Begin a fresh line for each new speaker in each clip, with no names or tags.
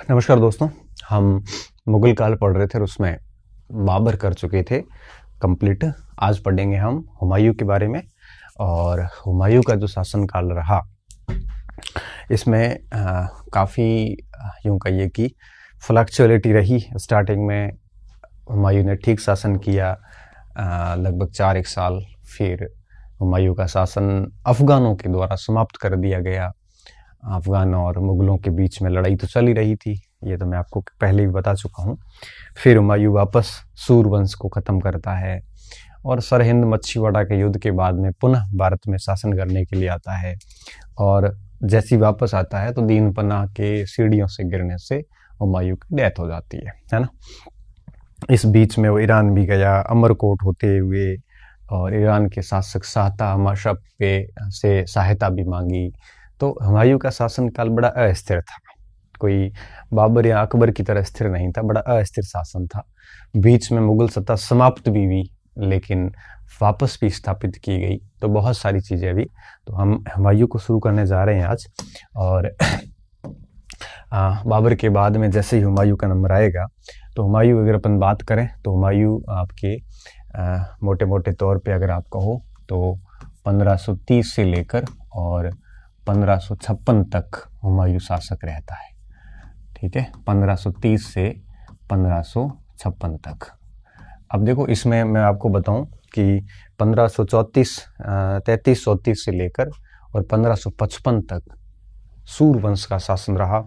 नमस्कार दोस्तों। हम मुगल काल पढ़ रहे थे और उसमें बाबर कर चुके थे कंप्लीट। आज पढ़ेंगे हम हुमायूं के बारे में। और हुमायूं का जो शासनकाल रहा इसमें काफ़ी यूँ कहिए कि फ्लक्चुअलिटी रही। स्टार्टिंग में हुमायूं ने ठीक शासन किया लगभग 4-1 साल। फिर हुमायूं का शासन अफ़गानों के द्वारा समाप्त कर दिया गया। अफ़गान और मुग़लों के बीच में लड़ाई तो चल ही रही थी, ये तो मैं आपको पहले भी बता चुका हूँ। फिर हुमायूं वापस सूरवंश को ख़त्म करता है और सरहिंद मच्छीवाड़ा के युद्ध के बाद में पुनः भारत में शासन करने के लिए आता है। और जैसे ही वापस आता है तो दीन पनाह के सीढ़ियों से गिरने से हुमायूं की डेथ हो जाती है ना। इस बीच में वो ईरान भी गया, अमरकोट होते हुए, और ईरान के शासक शाहता हमाशप से सहायता भी मांगी। तो हुमायूं का शासनकाल बड़ा अस्थिर था, कोई बाबर या अकबर की तरह स्थिर नहीं था, बड़ा अस्थिर शासन था। बीच में मुगल सत्ता समाप्त भी हुई लेकिन वापस भी स्थापित की गई। तो बहुत सारी चीज़ें अभी तो हम हुमायूं को शुरू करने जा रहे हैं आज। और बाबर के बाद में जैसे ही हुमायूं का नंबर आएगा तो हुमायूं अगर अपन बात करें तो हुमायूं आपके मोटे मोटे तौर पे अगर आप कहो तो 1530 से लेकर और 1556 तक हुमायूं शासक रहता है। ठीक है, 1530 से 1556 तक। अब देखो इसमें मैं आपको बताऊं कि 1533 से लेकर और 1555 तक सूरवंश का शासन रहा।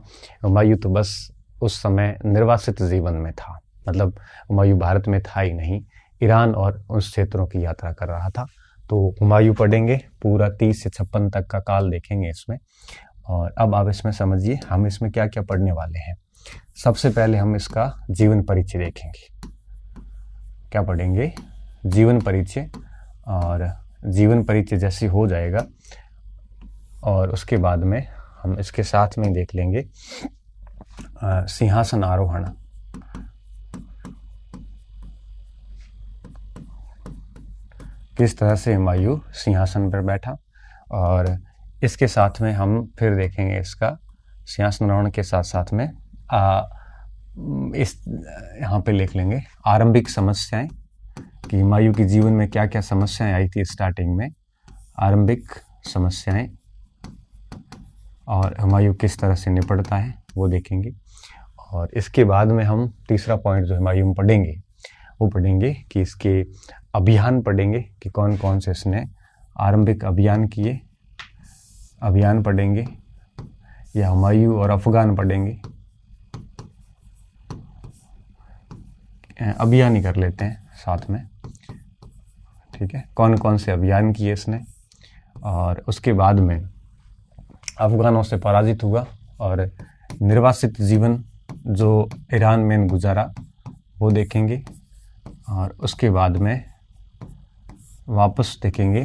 हुमायूं तो बस उस समय निर्वासित जीवन में था, मतलब हुमायूं भारत में था ही नहीं, ईरान और उस क्षेत्रों की यात्रा कर रहा था। तो हुमायूं पढ़ेंगे, पूरा 30 से 56 तक का काल देखेंगे इसमें। और अब आप इसमें समझिए हम इसमें क्या क्या पढ़ने वाले हैं। सबसे पहले हम इसका जीवन परिचय देखेंगे। क्या पढ़ेंगे? जीवन परिचय। और जीवन परिचय जैसे हो जाएगा और उसके बाद में हम इसके साथ में देख लेंगे सिंहासन आरोहण। किस तरह से हुमायूं सिंहासन पर बैठा, और इसके साथ में हम फिर देखेंगे इसका सिंहासन आरोहण के साथ साथ में इस यहाँ पे लिख लेंगे आरंभिक समस्याएं कि हुमायूं के जीवन में क्या क्या समस्याएं आई थी स्टार्टिंग में, आरंभिक समस्याएं, और हुमायूं किस तरह से निपटता है वो देखेंगे। और इसके बाद में हम तीसरा पॉइंट जो हुमायूं पढ़ेंगे वो पढ़ेंगे कि इसके अभियान पढ़ेंगे कि कौन कौन से इसने आरंभिक अभियान किए, अभियान पढ़ेंगे, या हुमायूं और अफगान पढ़ेंगे। अभियान ही कर लेते हैं साथ में, ठीक है, कौन कौन से अभियान किए इसने। और उसके बाद में अफगानों से पराजित हुआ और निर्वासित जीवन जो ईरान में गुजारा वो देखेंगे। और उसके बाद में वापस देखेंगे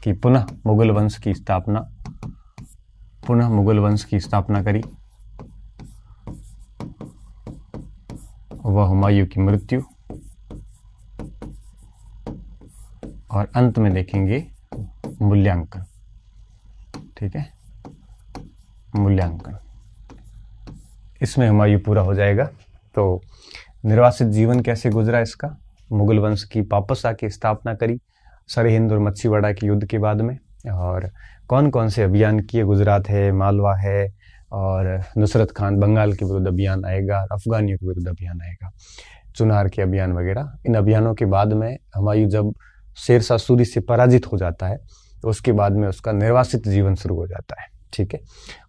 कि पुनः मुगल वंश की स्थापना करी, वह हुमायूं की मृत्यु, और अंत में देखेंगे मूल्यांकन। ठीक है, मूल्यांकन, इसमें हुमायूं पूरा हो जाएगा। तो निर्वासित जीवन कैसे गुजरा इसका, मुगल वंश की वापस आके स्थापना करी सरहिंद और मच्छीवाड़ा के युद्ध के बाद में, और कौन कौन से अभियान किए, गुजरात है, मालवा है, और नुसरत खान बंगाल के विरुद्ध अभियान आएगा, अफगानियों के विरुद्ध अभियान आएगा, चुनार के अभियान वगैरह। इन अभियानों के बाद में हुमायूं जब शेरशाह सूरी से पराजित हो जाता है तो उसके बाद में उसका निर्वासित जीवन शुरू हो जाता है। ठीक है,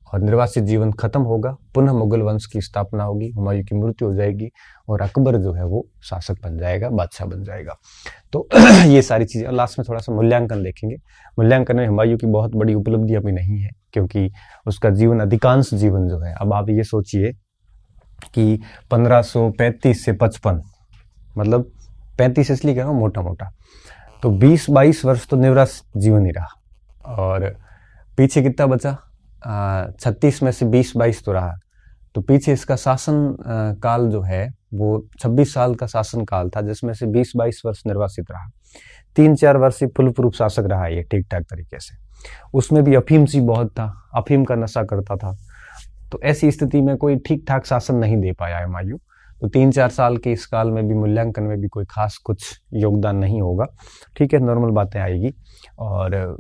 और निर्वासित जीवन खत्म होगा, पुनः मुगल वंश की स्थापना होगी, हुमायूं की मृत्यु हो जाएगी और अकबर जो है वो शासक बन जाएगा, बादशाह बन जाएगा। तो ये सारी चीज़ें। लास्ट में थोड़ा सा मूल्यांकन देखेंगे। मूल्यांकन में हुमायूं की बहुत बड़ी उपलब्धि अभी नहीं है क्योंकि उसका जीवन, अधिकांश जीवन जो है, अब आप ये सोचिए कि 1535 से 55, मतलब 35 इसलिए कह रहा हूँ मोटा मोटा, तो 20-22 वर्ष तो निर्वासित जीवन ही रहा। और पीछे कितना बचा, 36 में से 20-22 तो रहा। तो पीछे इसका शासन काल जो है वो 26 साल का शासन काल था जिसमें से 20-22 वर्ष निर्वासित रहा। 3-4 वर्ष ही फुल प्रूफ शासक रहा ये ठीक ठाक तरीके से। उसमें भी अफीम सी बहुत था, अफीम का नशा करता था। तो ऐसी स्थिति में कोई ठीक ठाक शासन नहीं दे पाया हुमायूं। तो 3-4 साल के इस काल में भी मूल्यांकन में भी कोई खास कुछ योगदान नहीं होगा। ठीक है, नॉर्मल बातें आएगी। और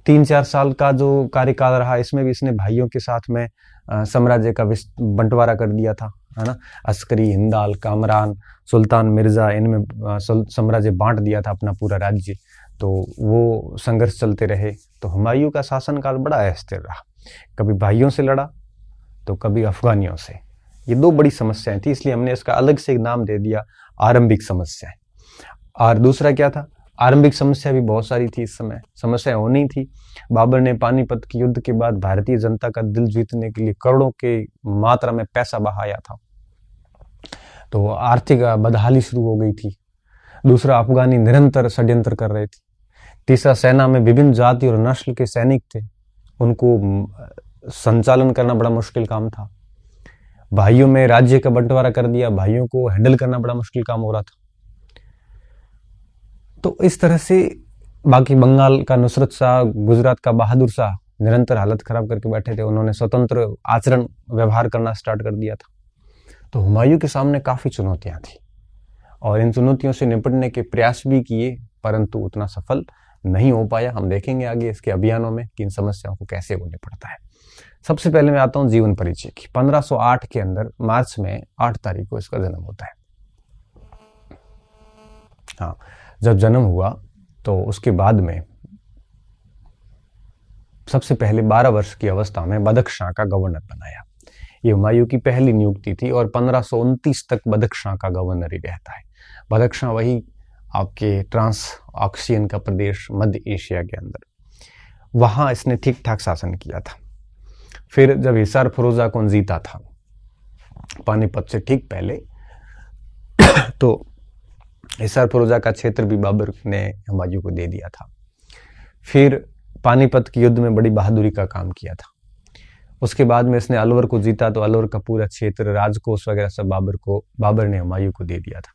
3-4 साल का जो कार्यकाल रहा, इसमें भी इसने भाइयों के साथ में साम्राज्य का बंटवारा कर दिया था, है ना। अस्करी, हिंदाल, कामरान, सुल्तान मिर्जा, इनमें साम्राज्य बांट दिया था अपना पूरा राज्य। तो वो संघर्ष चलते रहे। तो हुमायूं का शासनकाल बड़ा अस्थिर रहा, कभी भाइयों से लड़ा तो कभी अफगानियों से। ये दो बड़ी समस्याएं थी, इसलिए हमने इसका अलग से एक नाम दे दिया, आरंभिक समस्याएं। और दूसरा क्या था, आरंभिक समस्या भी बहुत सारी थी, इस समय समस्या होनी थी। बाबर ने पानीपत के युद्ध के बाद भारतीय जनता का दिल जीतने के लिए करोड़ों के मात्रा में पैसा बहाया था, तो आर्थिक बदहाली शुरू हो गई थी। दूसरा, अफगानी निरंतर षड्यंत्र कर रहे थे। तीसरा, सेना में विभिन्न जाति और नस्ल के सैनिक थे, उनको संचालन करना बड़ा मुश्किल काम था। भाइयों में राज्य का बंटवारा कर दिया, भाइयों को हैंडल करना बड़ा मुश्किल काम हो रहा था। तो इस तरह से बाकी बंगाल का नुसरत शाह, गुजरात का बहादुर शाह निरंतर हालत खराब करके बैठे थे, उन्होंने स्वतंत्र आचरण व्यवहार करना स्टार्ट कर दिया था। तो हुमायूं के सामने काफी चुनौतियां थी और इन चुनौतियों से निपटने के प्रयास भी किए, परंतु उतना सफल नहीं हो पाया। हम देखेंगे आगे इसके अभियानों में कि इन समस्याओं को कैसे वो निपटता है। सबसे पहले मैं आता हूं जीवन परिचय की। 1508 के अंदर मार्च में 8 तारीख को इसका जन्म होता है। हाँ, जब जन्म हुआ तो उसके बाद में सबसे पहले 12 वर्ष की अवस्था में बदख्शां का गवर्नर बनाया। ये हुमायूं की पहली नियुक्ति थी और 1529 तक बदख्शां का गवर्नर ही रहता है। बदख्शां वही आपके ट्रांस ऑक्सियन का प्रदेश मध्य एशिया के अंदर, वहां इसने ठीक ठाक शासन किया था। फिर जब हिसार फिरोजा को जीता था पानीपत से ठीक पहले, तो हिसार फिरोजा का क्षेत्र भी बाबर ने हुमायूं को दे दिया था। फिर पानीपत के युद्ध में बड़ी बहादुरी का काम किया था। उसके बाद में इसने अलवर को जीता, तो अलवर का पूरा क्षेत्र, राजकोष वगैरह सब बाबर ने हुमायूं को दे दिया था।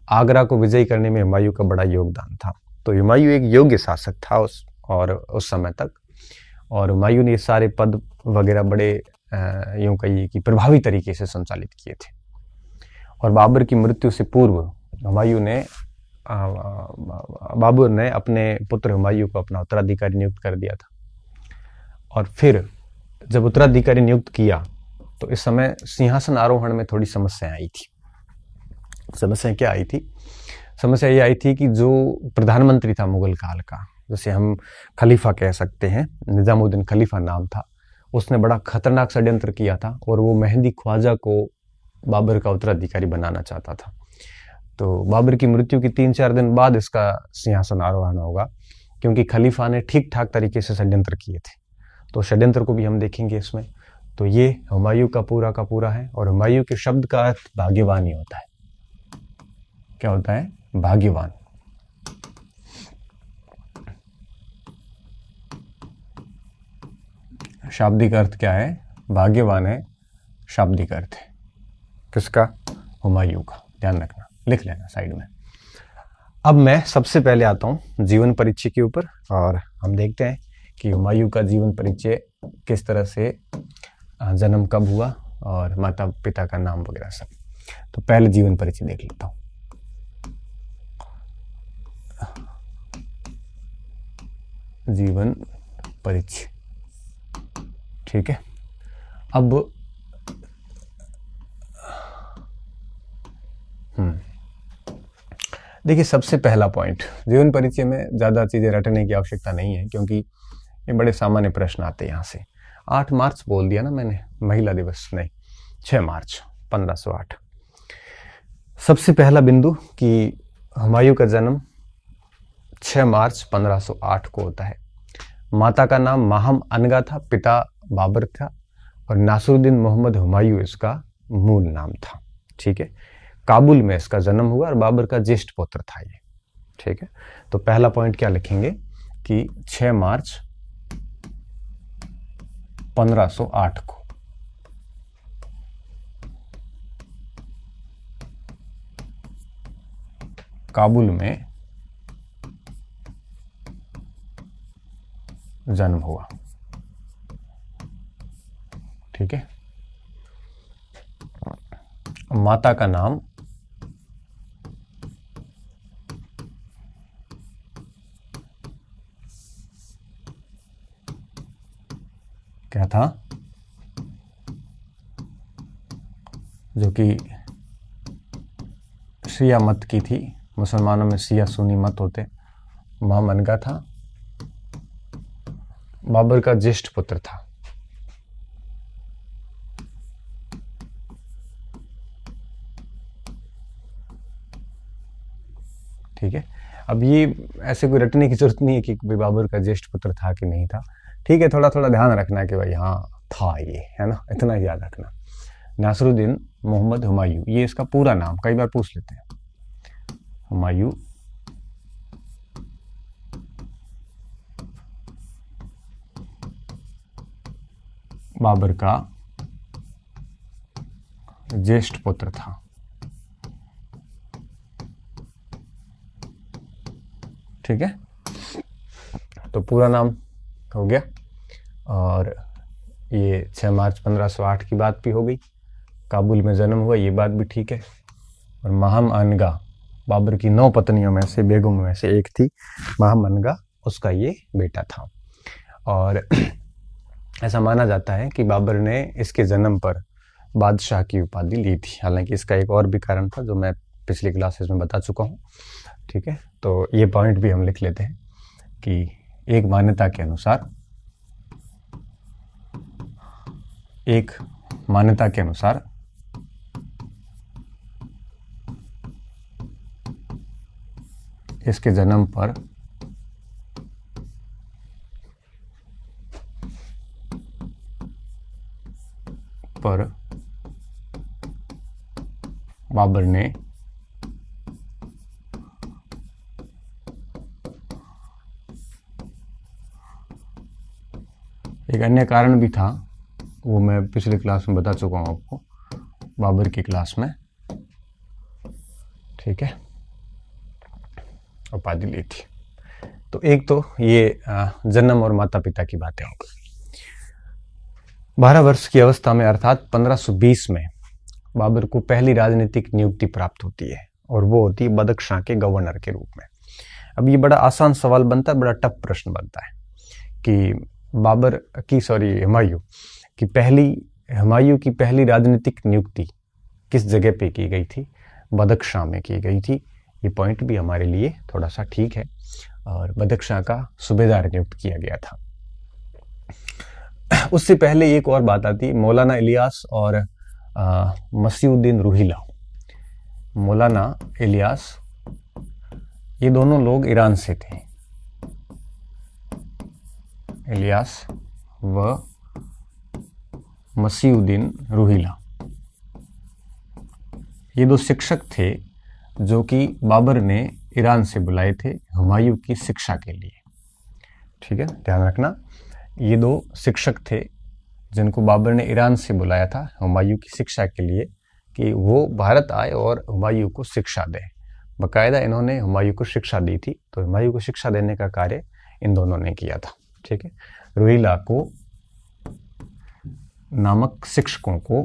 आगरा को विजयी करने में हुमायूं का बड़ा योगदान था। तो हुमायूं एक योग्य शासक था उस समय तक, और हुमायूं ने ये सारे पद वगैरह बड़े यूं कहिए कि प्रभावी तरीके से संचालित किए थे। और बाबर की मृत्यु से पूर्व बाबर ने अपने पुत्र हुमायूं को अपना उत्तराधिकारी नियुक्त कर दिया था। और फिर जब उत्तराधिकारी नियुक्त किया तो इस समय सिंहासन आरोहण में थोड़ी समस्याएं आई थी। समस्या क्या आई थी? समस्या ये आई थी कि जो प्रधानमंत्री था मुगल काल का, जैसे हम खलीफा कह सकते हैं, निजामुद्दीन खलीफा नाम था, उसने बड़ा खतरनाक षड्यंत्र किया था और वो मेहंदी ख्वाजा को बाबर का उत्तराधिकारी बनाना चाहता था। तो बाबर की मृत्यु के 3-4 दिन बाद इसका सिंहासन आरोहण होगा, क्योंकि खलीफा ने ठीक ठाक तरीके से षड्यंत्र किए थे। तो षड्यंत्र को भी हम देखेंगे इसमें। तो ये हुमायूं का पूरा है। और हुमायूं के शब्द का अर्थ भाग्यवान ही होता है। क्या होता है? भाग्यवान। शाब्दिक अर्थ क्या है? भाग्यवान है शाब्दिक अर्थ है। किसका? हुमायूं का। ध्यान रखना, लिख लेना साइड में। अब मैं सबसे पहले आता हूं जीवन परिचय के ऊपर, और हम देखते हैं कि हुमायूं का जीवन परिचय किस तरह से, जन्म कब हुआ और माता पिता का नाम वगैरह सब। तो पहले जीवन परिचय देख लेता हूं। जीवन परिचय, ठीक है। अब देखिए, सबसे पहला पॉइंट, जीवन परिचय में ज्यादा चीजें रटने की आवश्यकता नहीं है, क्योंकि ये बड़े सामान्य प्रश्न आते हैं यहाँ से। 8 मार्च बोल दिया ना मैंने, महिला दिवस नहीं, 6 मार्च 1508। सबसे पहला बिंदु कि हुमायूं का जन्म 6 मार्च 1508 को होता है। माता का नाम माहम अनगा था, पिता बाबर था, और नासिरुद्दीन मोहम्मद हुमायूं इसका मूल नाम था, ठीक है। काबुल में इसका जन्म हुआ और बाबर का ज्येष्ठ पुत्र था ये, ठीक है। तो पहला पॉइंट क्या लिखेंगे कि 6 मार्च 1508 को काबुल में जन्म हुआ, ठीक है। माता का नाम क्या था, जो कि शिया मत की थी, मुसलमानों में शिया सुन्नी मत होते, महामनगा था, बाबर का ज्येष्ठ पुत्र था। ठीक है, अब ये ऐसे कोई रटने की जरूरत नहीं है कि भाई बाबर का ज्येष्ठ पुत्र था कि नहीं था। ठीक है, थोड़ा थोड़ा ध्यान रखना है कि भाई हाँ था ये, है ना, इतना ही याद रखना। नासरुद्दीन मोहम्मद हुमायूं, ये इसका पूरा नाम, कई बार पूछ लेते हैं। हुमायूं बाबर का ज्येष्ठ पुत्र था। ठीक है, तो पूरा नाम हो गया। और ये 6 मार्च 1508 की बात भी हो गई, काबुल में जन्म हुआ, ये बात भी ठीक है। और महामनगा बाबर की 9 पत्नियों में से, बेगमों में से एक थी महामनगा, उसका ये बेटा था। और ऐसा माना जाता है कि बाबर ने इसके जन्म पर बादशाह की उपाधि ली थी। हालांकि इसका एक और भी कारण था जो मैं पिछली क्लासेस में बता चुका हूँ। ठीक है, तो ये पॉइंट भी हम लिख लेते हैं कि एक मान्यता के अनुसार, एक मान्यता के अनुसार इसके जन्म पर बाबर ने एक अन्य कारण भी था, वो मैं पिछली क्लास में बता चुका हूँ आपको, बाबर की क्लास में। ठीक है, उपाधि ली थी। तो एक तो ये जन्म और माता पिता की बातें हो गई। 12 वर्ष की अवस्था में अर्थात 1520 में बाबर को पहली राजनीतिक नियुक्ति प्राप्त होती है, और वो होती है बदख्शां के गवर्नर के रूप में। अब ये बड़ा आसान सवाल बनता है, बड़ा टफ प्रश्न बनता है कि बाबर की हुमायूं की पहली राजनीतिक नियुक्ति किस जगह पे की गई थी? बदख्शां में की गई थी। ये पॉइंट भी हमारे लिए थोड़ा सा ठीक है। और बदख्शां का सूबेदार नियुक्त किया गया था। उससे पहले एक और बात आती, मौलाना इलियास और मसीउद्दीन रूहिला। मौलाना इलियास, ये दोनों लोग ईरान से थे। इलियास व मसीउद्दीन रूहिला, ये 2 शिक्षक थे जो कि बाबर ने ईरान से बुलाए थे हुमायूं की शिक्षा के लिए। ठीक है, ध्यान रखना, ये 2 शिक्षक थे जिनको बाबर ने ईरान से बुलाया था हुमायूं की शिक्षा के लिए, कि वो भारत आए और हुमायूं को शिक्षा दे। बाकायदा इन्होंने हुमायूं को शिक्षा दी थी, तो हुमायूं को शिक्षा देने का कार्य इन दोनों ने किया था। ठीक है, रूहिला को नामक शिक्षकों को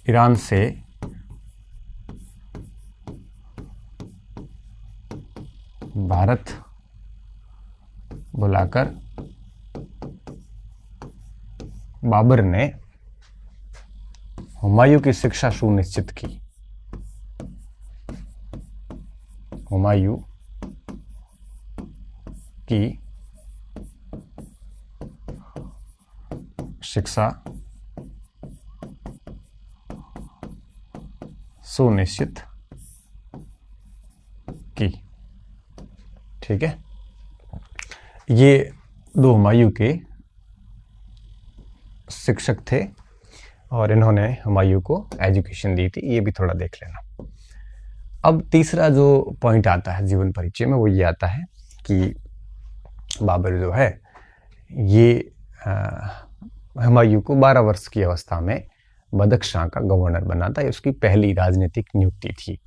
ईरान से भारत बुलाकर बाबर ने हुमायूं की शिक्षा सुनिश्चित की। हुमायूं की शिक्षा सुनिश्चित की। ठीक है, ये 2 हुमायूं के शिक्षक थे और इन्होंने हुमायूं को एजुकेशन दी थी। ये भी थोड़ा देख लेना। अब तीसरा जो पॉइंट आता है जीवन परिचय में, वो ये आता है कि बाबर जो है ये हुमायूं को 12 वर्ष की अवस्था में बदख्शां का गवर्नर बनाता है। उसकी पहली राजनीतिक नियुक्ति थी।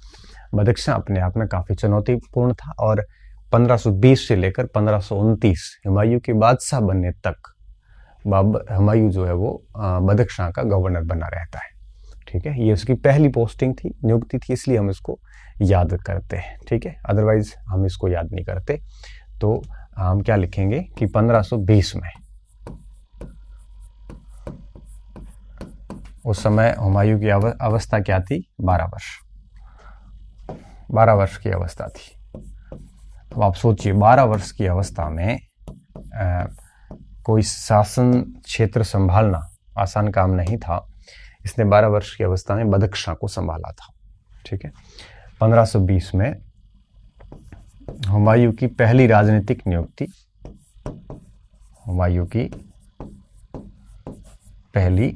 बदख्शां अपने आप में काफ़ी चुनौतीपूर्ण था और 1520 से लेकर 1529 हुमायूं के बादशाह बनने तक हुमायूं जो है वो बदख्शां का गवर्नर बना रहता है। ठीक है, ये उसकी पहली पोस्टिंग थी, नियुक्ति थी, इसलिए हम इसको याद करते हैं। ठीक है, अदरवाइज हम इसको याद नहीं करते। तो हम क्या लिखेंगे कि 1520 में उस समय हुमायूं की अवस्था क्या थी? 12 वर्ष, 12 वर्ष की अवस्था थी। अब आप सोचिए 12 वर्ष की अवस्था में कोई शासन क्षेत्र संभालना आसान काम नहीं था। इसने 12 वर्ष की अवस्था में बदख्शां को संभाला था। ठीक है, 1520 में हुमायूं की पहली राजनीतिक नियुक्ति, हुमायूं की पहली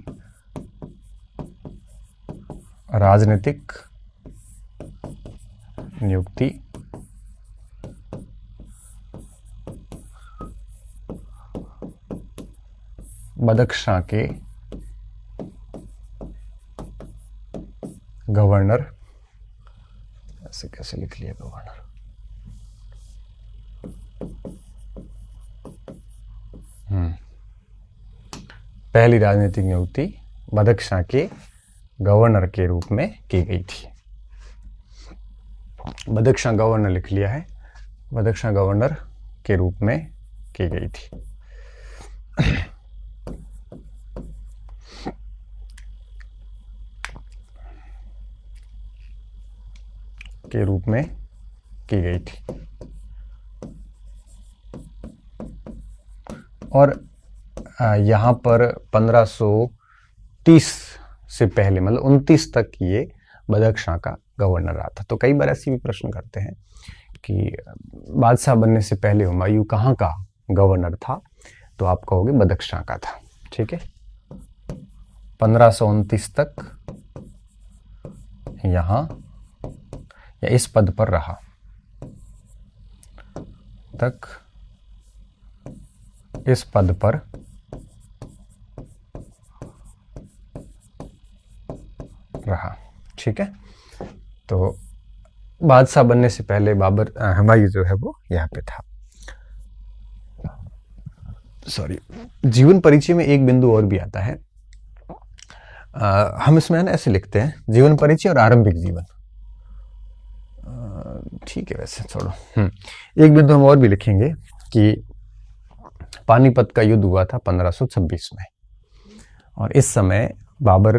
राजनीतिक नियुक्ति बदख्शां के गवर्नर, ऐसे कैसे लिख लिया गवर्नर, पहली राजनीतिक नियुक्ति बदख्शां के गवर्नर के रूप में की गई थी। बदख्शां गवर्नर लिख लिया है, बदख्शां गवर्नर के रूप में की गई थी। के रूप में की गई थी। और यहाँ पर 1530 से पहले मतलब 29 तक ये बदख्शां का गवर्नर रहा था। तो कई बार ऐसे भी प्रश्न करते हैं कि बादशाह बनने से पहले हुमायूं कहाँ का गवर्नर था? तो आप कहोगे बदख्शां का था। ठीक है, 1529 तक यहाँ या इस पद पर रहा, तक इस पद पर रहा। ठीक है, तो बादशाह बनने से पहले हुमायूं जो है वो यहाँ पे था। सॉरी, जीवन परिचय में एक बिंदु और भी आता है। हम इसमें ना ऐसे लिखते हैं, जीवन परिचय और आरंभिक जीवन। ठीक है, वैसे छोड़ो। एक बिंदु हम और भी लिखेंगे कि पानीपत का युद्ध हुआ था 1526 में, और इस समय बाबर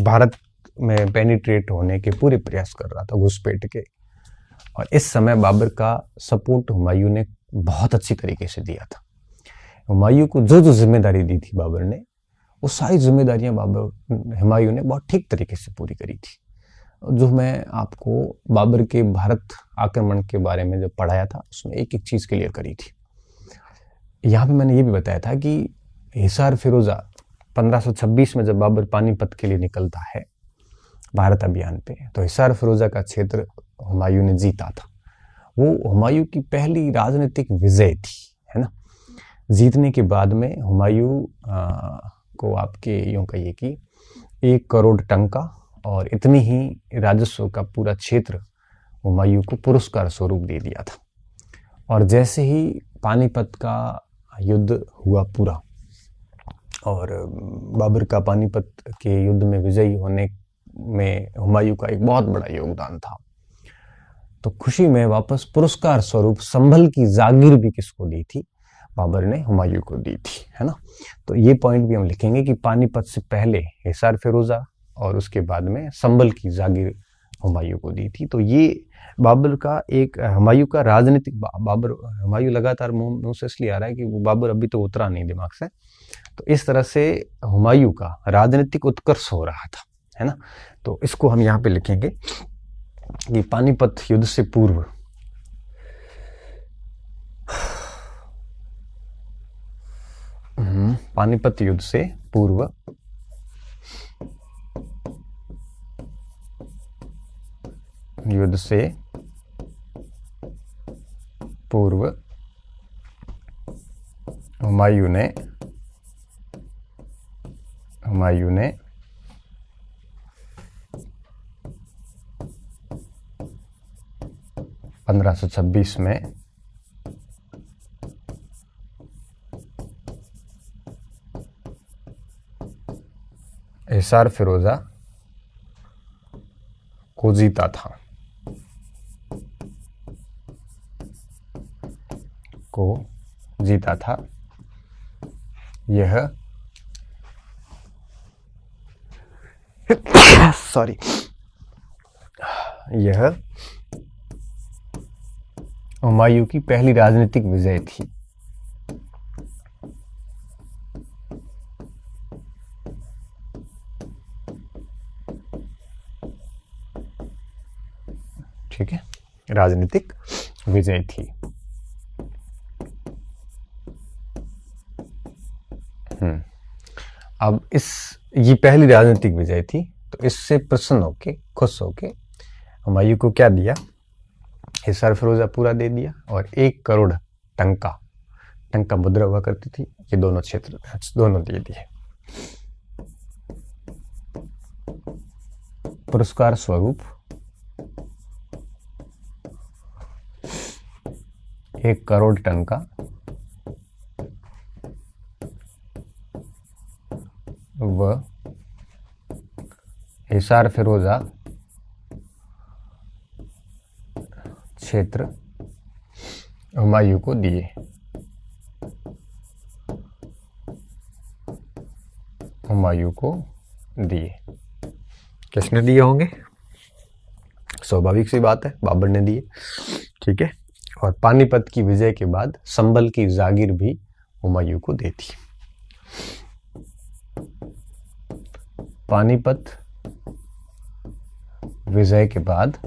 भारत में पेनिट्रेट होने के पूरे प्रयास कर रहा था, घुसपैठ के। और इस समय बाबर का सपोर्ट हुमायूं ने बहुत अच्छी तरीके से दिया था। हुमायूं को जो जो जिम्मेदारी दी थी बाबर ने, वो सारी जिम्मेदारियां हुमायूं ने बहुत ठीक तरीके से पूरी करी थी। जो मैं आपको बाबर के भारत आक्रमण के बारे में जब पढ़ाया था, उसमें एक एक चीज क्लियर करी थी। यहाँ पे मैंने ये भी बताया था कि हिसार फिरोजा 1526 में जब बाबर पानीपत के लिए निकलता है भारत अभियान पे, तो हिसार फिरोजा का क्षेत्र हुमायूं ने जीता था। वो हुमायूं की पहली राजनीतिक विजय थी, है ना। जीतने के बाद में हुमायूं को आपके यूं कहिए कि 1 करोड़ टंका और इतनी ही राजस्व का पूरा क्षेत्र हुमायूं को पुरस्कार स्वरूप दे दिया था। और जैसे ही पानीपत का युद्ध हुआ पूरा और बाबर का पानीपत के युद्ध में विजयी होने में हुमायूं का एक बहुत बड़ा योगदान था, तो खुशी में वापस पुरस्कार स्वरूप संभल की जागीर भी किसको दी थी? बाबर ने हुमायूं को दी थी, है ना। तो ये पॉइंट भी हम लिखेंगे कि पानीपत से पहले हिसार फिरोजा और उसके बाद में संभल की जागीर हुमायूं को दी थी। तो ये बाबर का एक हुमायूं का राजनीतिक हुमायूं लगातार मुंह से इसलिए आ रहा है कि वो बाबर अभी तो उतरा नहीं दिमाग से। तो इस तरह से हुमायूं का राजनीतिक उत्कर्ष हो रहा था, है ना। तो इसको हम यहाँ पे लिखेंगे कि पानीपत युद्ध से पूर्व पानीपत युद्ध से पूर्व हुमायूं ने 1526 में हिसार फिरोजा को जीता था, यह सॉरी यह हुमायूं की पहली राजनीतिक विजय थी। ठीक है, राजनीतिक विजय थी। अब ये पहली राजनीतिक विजय थी, तो इससे प्रसन्न होके, खुश होके हुमायूं को क्या दिया, हिसार फिरोजा पूरा दे दिया और 1 करोड़ टंका मुद्रा हुआ करती थी, ये दोनों क्षेत्र दोनों दे दिए। पुरस्कार स्वरूप 1 करोड़ टंका व हिसार फिरोजा क्षेत्र हुमायूं को दिए। किसने दिए होंगे? स्वाभाविक सी बात है, बाबर ने दिए। ठीक है, और पानीपत की विजय के बाद संभल की जागीर भी हुमायूं को दी थी। पानीपत विजय के बाद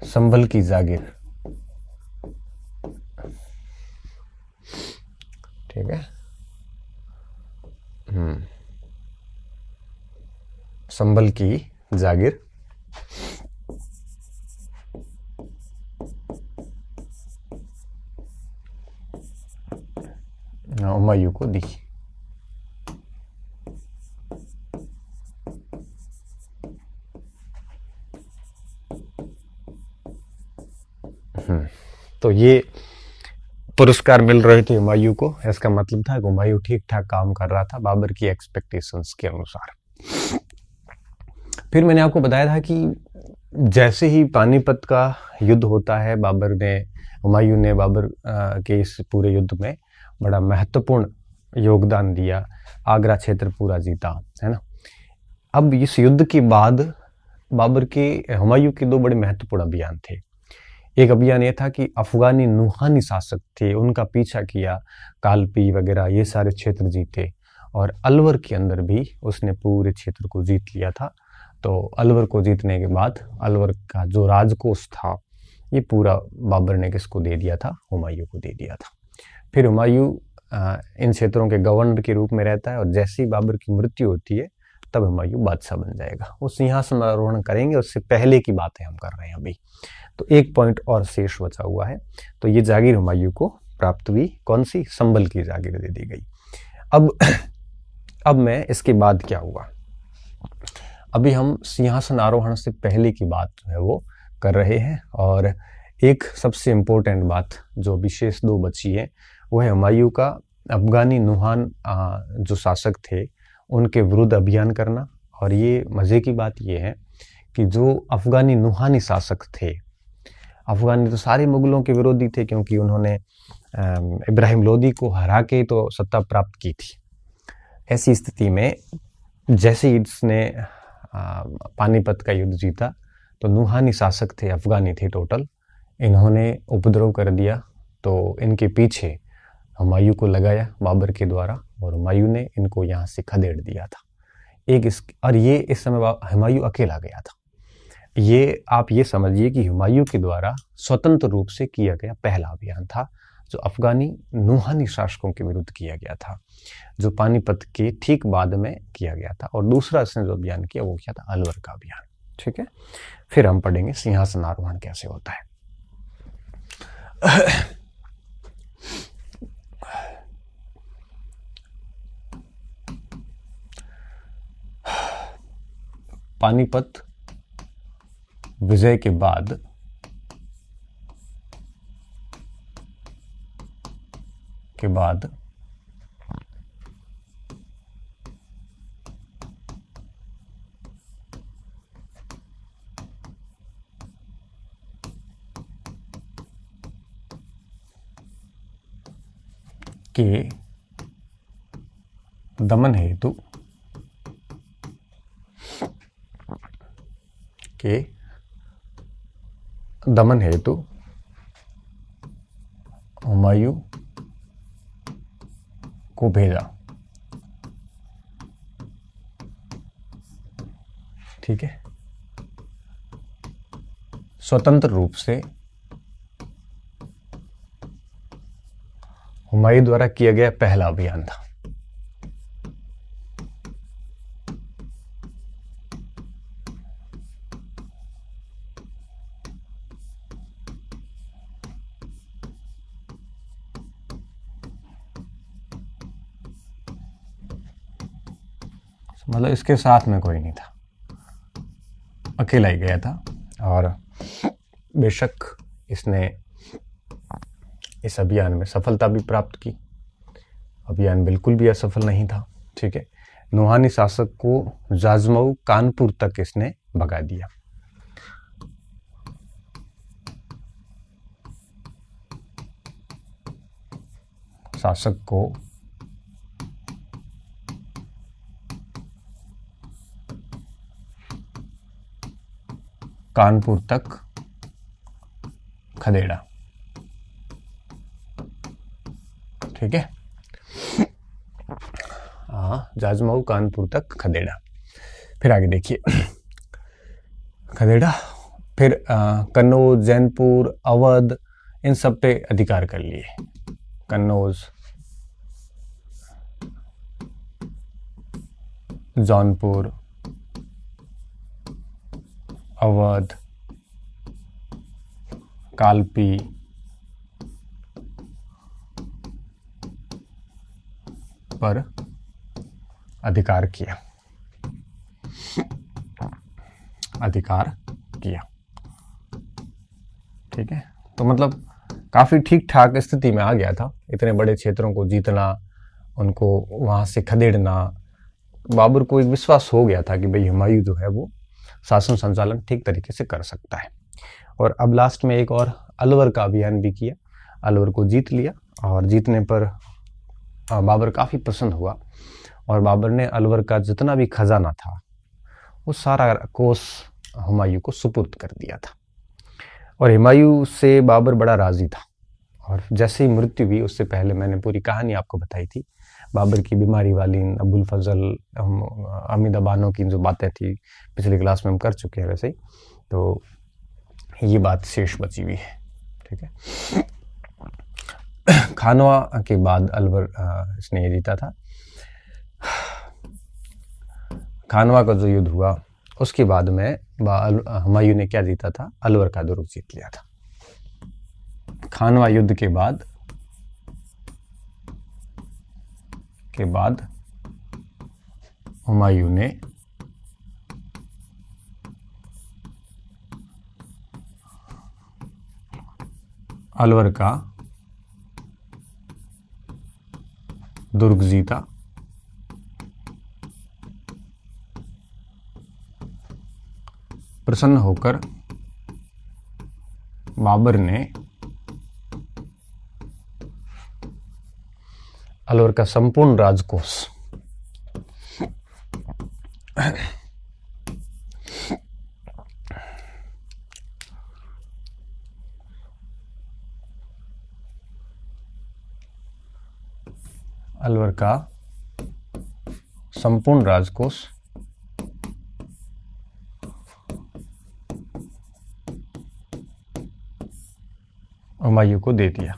संभल की जागीर, ठीक है, संभल की जागीर हुमायूं को दी। तो ये पुरस्कार मिल रहे थे हुमायूं को, इसका मतलब था कि हुमायूं ठीक ठाक काम कर रहा था बाबर की एक्सपेक्टेशंस के अनुसार। फिर मैंने आपको बताया था कि जैसे ही पानीपत का युद्ध होता है, हुमायूं ने बाबर के इस पूरे युद्ध में बड़ा महत्वपूर्ण योगदान दिया, आगरा क्षेत्र पूरा जीता, है ना। अब इस युद्ध के बाद हुमायूं के 2 बड़े महत्वपूर्ण अभियान थे। एक अभियान यह था कि अफगानी नुहानी शासक थे, उनका पीछा किया, कालपी वगैरह ये सारे क्षेत्र जीते, और अलवर के अंदर भी उसने पूरे क्षेत्र को जीत लिया था। तो अलवर को जीतने के बाद अलवर का जो राजकोष था, ये पूरा बाबर ने किसको दे दिया था? हुमायूं को दे दिया था। फिर हुमायूं इन क्षेत्रों के गवर्नर के रूप में रहता है, और जैसे ही बाबर की मृत्यु होती है तब हुमायूं बादशाह बन जाएगा। वो सिंहासन आरोहण करेंगे, उससे पहले की बातें हम कर रहे हैं अभी। तो एक पॉइंट और शेष बचा हुआ है, तो ये जागीर हुमायूं को प्राप्त हुई। कौन सी? संभल की जागीर दे दी गई। अब मैं इसके बाद क्या हुआ, अभी हम सिंहासन आरोहण से पहले की बात जो है वो कर रहे हैं। और एक सबसे इम्पोर्टेंट बात जो विशेष 2 बची है, वो है हुमायूं का अफगानी नुहान जो शासक थे उनके विरुद्ध अभियान करना। और ये मजे की बात ये है कि जो अफगानी नुहानी शासक थे, अफगानी तो सारे मुगलों के विरोधी थे, क्योंकि उन्होंने इब्राहिम लोदी को हरा के तो सत्ता प्राप्त की थी। ऐसी स्थिति में जैसे ही इसने पानीपत का युद्ध जीता, तो नुहानी शासक थे, अफगानी थे टोटल, इन्होंने उपद्रव कर दिया। तो इनके पीछे हुमायूं को लगाया बाबर के द्वारा, और हुमायूं ने इनको यहाँ से खदेड़ दिया था। और ये इस समय हुमायूं अकेला गया था। ये आप ये समझिए कि हुमायूं के द्वारा स्वतंत्र रूप से किया गया पहला अभियान था, जो अफगानी नुहानी शासकों के विरुद्ध किया गया था, जो पानीपत के ठीक बाद में किया गया था। और दूसरा इसने जो अभियान किया वो किया था अलवर का अभियान। ठीक है, फिर हम पढ़ेंगे सिंहासन आरोहण कैसे होता है। पानीपत विजय के बाद के दमन हेतु हुमायूं को भेजा। ठीक है, स्वतंत्र रूप से हुमायूं द्वारा किया गया पहला अभियान था। मतलब इसके साथ में कोई नहीं था, अकेला ही गया था। और बेशक इसने इस अभियान में सफलता भी प्राप्त की। अभियान बिल्कुल भी असफल नहीं था। ठीक है, नुहानी शासक को जाजमऊ कानपुर तक इसने भगा दिया। शासक को कानपुर तक खदेड़ा। ठीक है, जाजमऊ कानपुर तक खदेड़ा। फिर आगे देखिए, खदेड़ा, फिर कन्नौज, जैनपुर, अवध, इन सब पे अधिकार कर लिए। कन्नौज, जौनपुर, अवध, कालपी, पर अधिकार किया। ठीक है, तो मतलब काफी ठीक ठाक स्थिति में आ गया था। इतने बड़े क्षेत्रों को जीतना, उनको वहां से खदेड़ना, बाबर को एक विश्वास हो गया था कि भाई हुमायूं जो है वो शासन संचालन ठीक तरीके से कर सकता है। और अब लास्ट में एक और अलवर का अभियान भी किया, अलवर को जीत लिया। और जीतने पर बाबर काफ़ी प्रसन्न हुआ और बाबर ने अलवर का जितना भी खजाना था वो सारा कोष हुमायूं को सुपुर्द कर दिया था। और हुमायूं से बाबर बड़ा राजी था। और जैसे ही मृत्यु हुई, उससे पहले मैंने पूरी कहानी आपको बताई थी, बाबर की बीमारी वाली, अबुल फजल, हमीदा बानो की जो बातें थी पिछली क्लास में हम कर चुके हैं वैसे ही, तो ये बात शेष बची हुई है। ठीक है, खानवा के बाद अलवर इसने ये जीता था। खानवा का जो युद्ध हुआ उसके बाद में हुमायूं ने क्या जीता था, अलवर का दुर्ग जीत लिया था। खानवा युद्ध के बाद हुमायूं ने अलवर का दुर्ग जीता। प्रसन्न होकर बाबर ने अलवर का संपूर्ण राजकोष हुमायूं को दे दिया।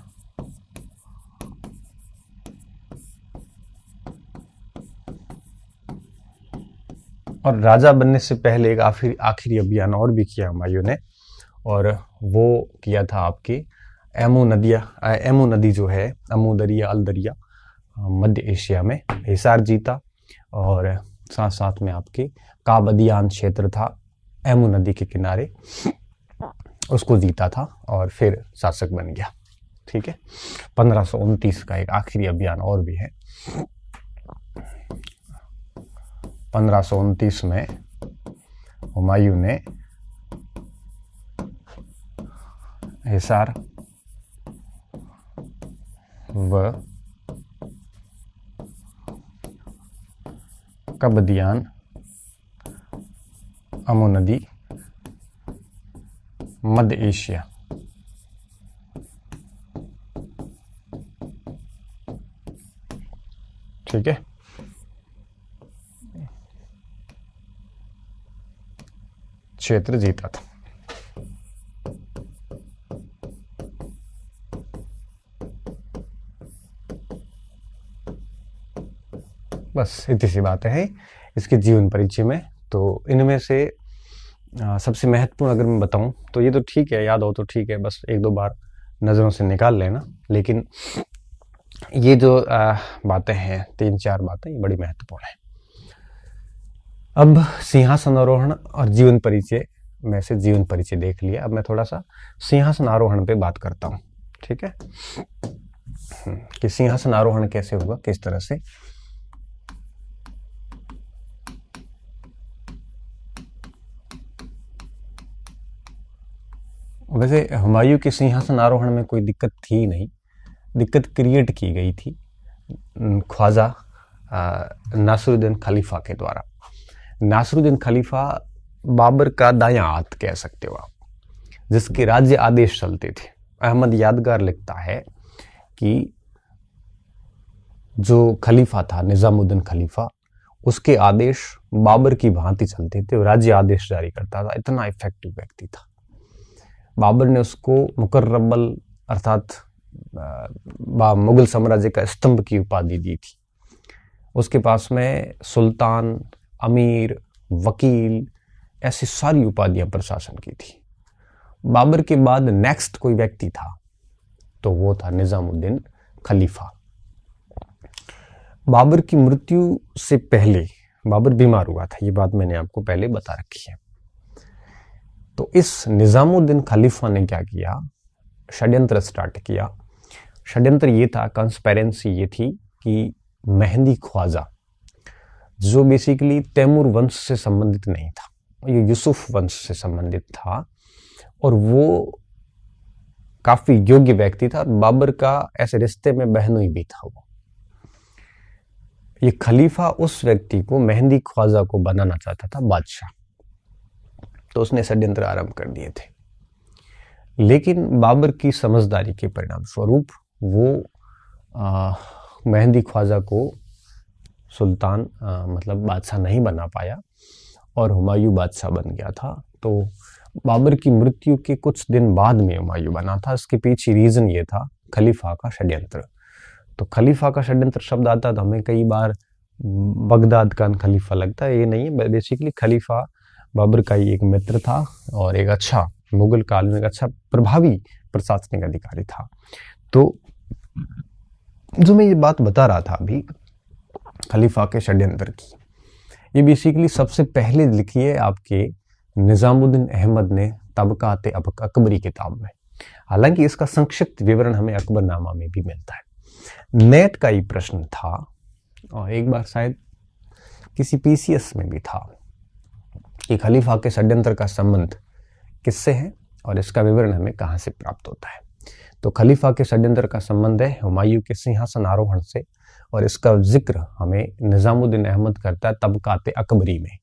और राजा बनने से पहले एक आखिरी अभियान और भी किया हुमायूं ने, और वो किया था आपकी एमू नदी जो है, अमू दरिया, अल दरिया, मध्य एशिया में हिसार जीता। और साथ साथ में आपके काबदियान क्षेत्र था, एमू नदी के किनारे उसको जीता था और फिर शासक बन गया। ठीक है, 1529 का एक आखिरी अभियान और भी है। 1529 में हुमायूं ने हिसार व कबदियान, अमू नदी, मध्य एशिया, ठीक है, क्षेत्र जीता था। बस इतनी सी बातें हैं इसके जीवन परिचय में। तो इनमें से सबसे महत्वपूर्ण अगर मैं बताऊं तो ये तो ठीक है, याद हो तो ठीक है, बस एक दो बार नज़रों से निकाल लेना। लेकिन ये जो बातें हैं, 3-4 बातें, ये बड़ी महत्वपूर्ण है। अब सिंहासन आरोहण और जीवन परिचय में से जीवन परिचय देख लिया। अब मैं थोड़ा सा सिंहासन आरोहण पे बात करता हूँ। ठीक है, कि सिंहासन आरोहण कैसे होगा, किस तरह से। वैसे हुमायूं के सिंहासन आरोहण में कोई दिक्कत थी नहीं, दिक्कत क्रिएट की गई थी ख्वाजा नासिरुद्दीन खलीफा के द्वारा। नासिरुद्दीन खलीफा बाबर का दायां हाथ कह सकते हो आप, जिसके राज्य आदेश चलते थे। अहमद यादगार लिखता है कि जो खलीफा था निजामुद्दीन खलीफा, उसके आदेश बाबर की भांति चलते थे, राज्य आदेश जारी करता था। इतना इफेक्टिव व्यक्ति था। बाबर ने उसको मुकर्रबल अर्थात मुगल साम्राज्य का स्तंभ की उपाधि दी थी। उसके पास में सुल्तान, अमीर, वकील, ऐसी सारी उपाधियां प्रशासन की थी। बाबर के बाद नेक्स्ट कोई व्यक्ति था तो वो था निजामुद्दीन खलीफा। बाबर की मृत्यु से पहले बाबर बीमार हुआ था, ये बात मैंने आपको पहले बता रखी है। तो इस निजामुद्दीन खलीफा ने क्या किया, षड्यंत्र स्टार्ट किया। षड्यंत्र ये था, कंस्पेरेंसी ये थी कि मेहंदी ख्वाजा, जो बेसिकली तैमूर वंश से संबंधित नहीं था, ये यूसुफ वंश से संबंधित था और वो काफी योग्य व्यक्ति था। बाबर का ऐसे रिश्ते में बहनोई भी था वो। ये खलीफा उस व्यक्ति को, मेहंदी ख्वाजा को बनाना चाहता था बादशाह, तो उसने षड्यंत्र आरंभ कर दिए थे। लेकिन बाबर की समझदारी के परिणाम स्वरूप वो मेहंदी ख्वाजा को सुल्तान मतलब बादशाह नहीं बना पाया और हुमायूं बादशाह बन गया था। तो बाबर की मृत्यु के कुछ दिन बाद में हुमायूं बना था। इसके पीछे रीजन ये था, खलीफा का षड्यंत्र। तो खलीफा का षड्यंत्र शब्द आता था, हमें कई बार बगदाद का खलीफा लगता है, ये नहीं है। बेसिकली खलीफा बाबर का ही एक मित्र था और एक अच्छा मुगल काल में एक अच्छा प्रभावी प्रशासनिक अधिकारी था। तो जो मैं ये बात बता रहा था अभी खलीफा के षड्यंत्र की, ये बेसिकली सबसे पहले लिखी है आपके निजामुद्दीन अहमद ने तबकात अकबरी किताब में। हालांकि इसका संक्षिप्त विवरण हमें अकबरनामा में भी मिलता है। नेट का ही प्रश्न था और एक बार शायद किसी पीसीएस में भी था कि खलीफा के षड्यंत्र का संबंध किससे है और इसका विवरण हमें कहां से प्राप्त होता है। तो खलीफा के षड्यंत्र का संबंध है हुमायूं के सिंहासन आरोहण से और इसका जिक्र हमें निजामुद्दीन अहमद करता है तबकात अकबरी में,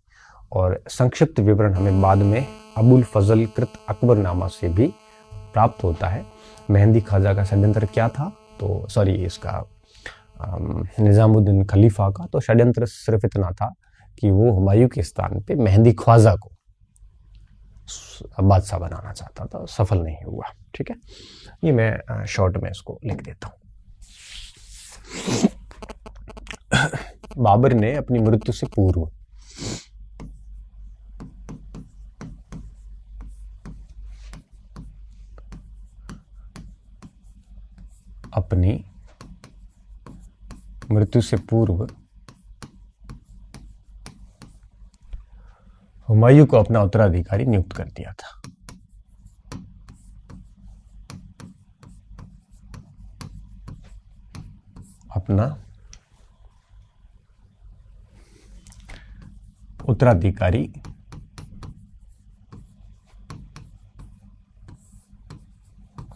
और संक्षिप्त विवरण हमें बाद में अबुल फजल कृत अकबरनामा से भी प्राप्त होता है। मेहंदी ख्वाजा का षड्यंत्र क्या था, तो सॉरी इसका निजामुद्दीन खलीफा का तो षड्यंत्र सिर्फ इतना था कि वो हुमायूं के स्थान पे मेहंदी ख्वाजा को बादशाह बनाना चाहता था, सफल नहीं हुआ। ठीक है, ये मैं शॉर्ट में इसको लिख देता हूं। बाबर ने अपनी मृत्यु से पूर्व अपनी मृत्यु से पूर्व हुमायूं को अपना उत्तराधिकारी नियुक्त कर दिया था। अपना उत्तराधिकारी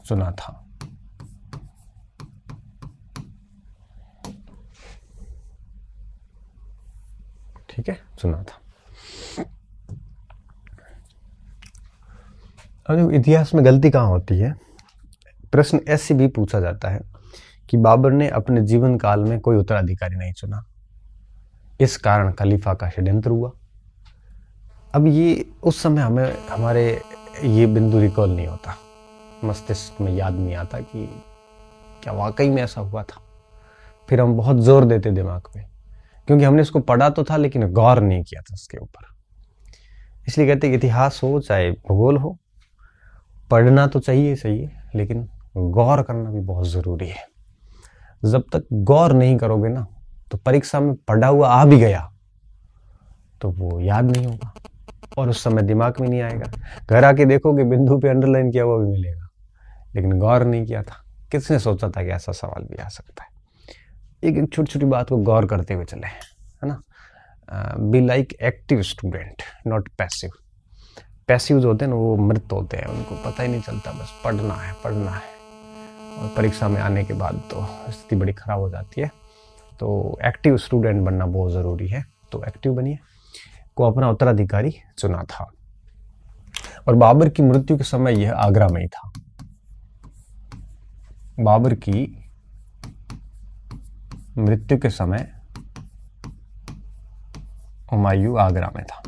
चुना था। ठीक है, चुना था। अब इतिहास में गलती कहाँ होती है, प्रश्न ऐसे भी पूछा जाता है कि बाबर ने अपने जीवन काल में कोई उत्तराधिकारी नहीं चुना, इस कारण खलीफा का षड्यंत्र हुआ। अब ये उस समय हमें हमारे ये बिंदु रिकॉल नहीं होता, मस्तिष्क में याद नहीं आता कि क्या वाकई में ऐसा हुआ था। फिर हम बहुत जोर देते दिमाग पे, क्योंकि हमने इसको पढ़ा तो था लेकिन गौर नहीं किया था इसके ऊपर। इसलिए कहते हैं इतिहास हो चाहे भूगोल हो, पढ़ना तो चाहिए सही है, लेकिन गौर करना भी बहुत जरूरी है। जब तक गौर नहीं करोगे ना, तो परीक्षा में पढ़ा हुआ आ भी गया तो वो याद नहीं होगा और उस समय दिमाग में नहीं आएगा। घर आके देखोगे बिंदु पे अंडरलाइन किया हुआ भी मिलेगा, लेकिन गौर नहीं किया था। किसने सोचा था कि ऐसा सवाल भी आ सकता है। एक एक छोटी छोटी बात को गौर करते हुए चले, है ना। Be like active student, not passive. Passive जो होते हैं ना, वो मृत होते हैं, उनको पता ही नहीं चलता, बस पढ़ना है पढ़ना है, और परीक्षा में आने के बाद तो स्थिति बड़ी खराब हो जाती है। तो एक्टिव स्टूडेंट बनना बहुत ज़रूरी है। तो एक्टिव बनिए। को अपना उत्तराधिकारी चुना था, और बाबर की मृत्यु के समय यह आगरा में ही था। बाबर की मृत्यु के समय हुमायूं आगरा में था।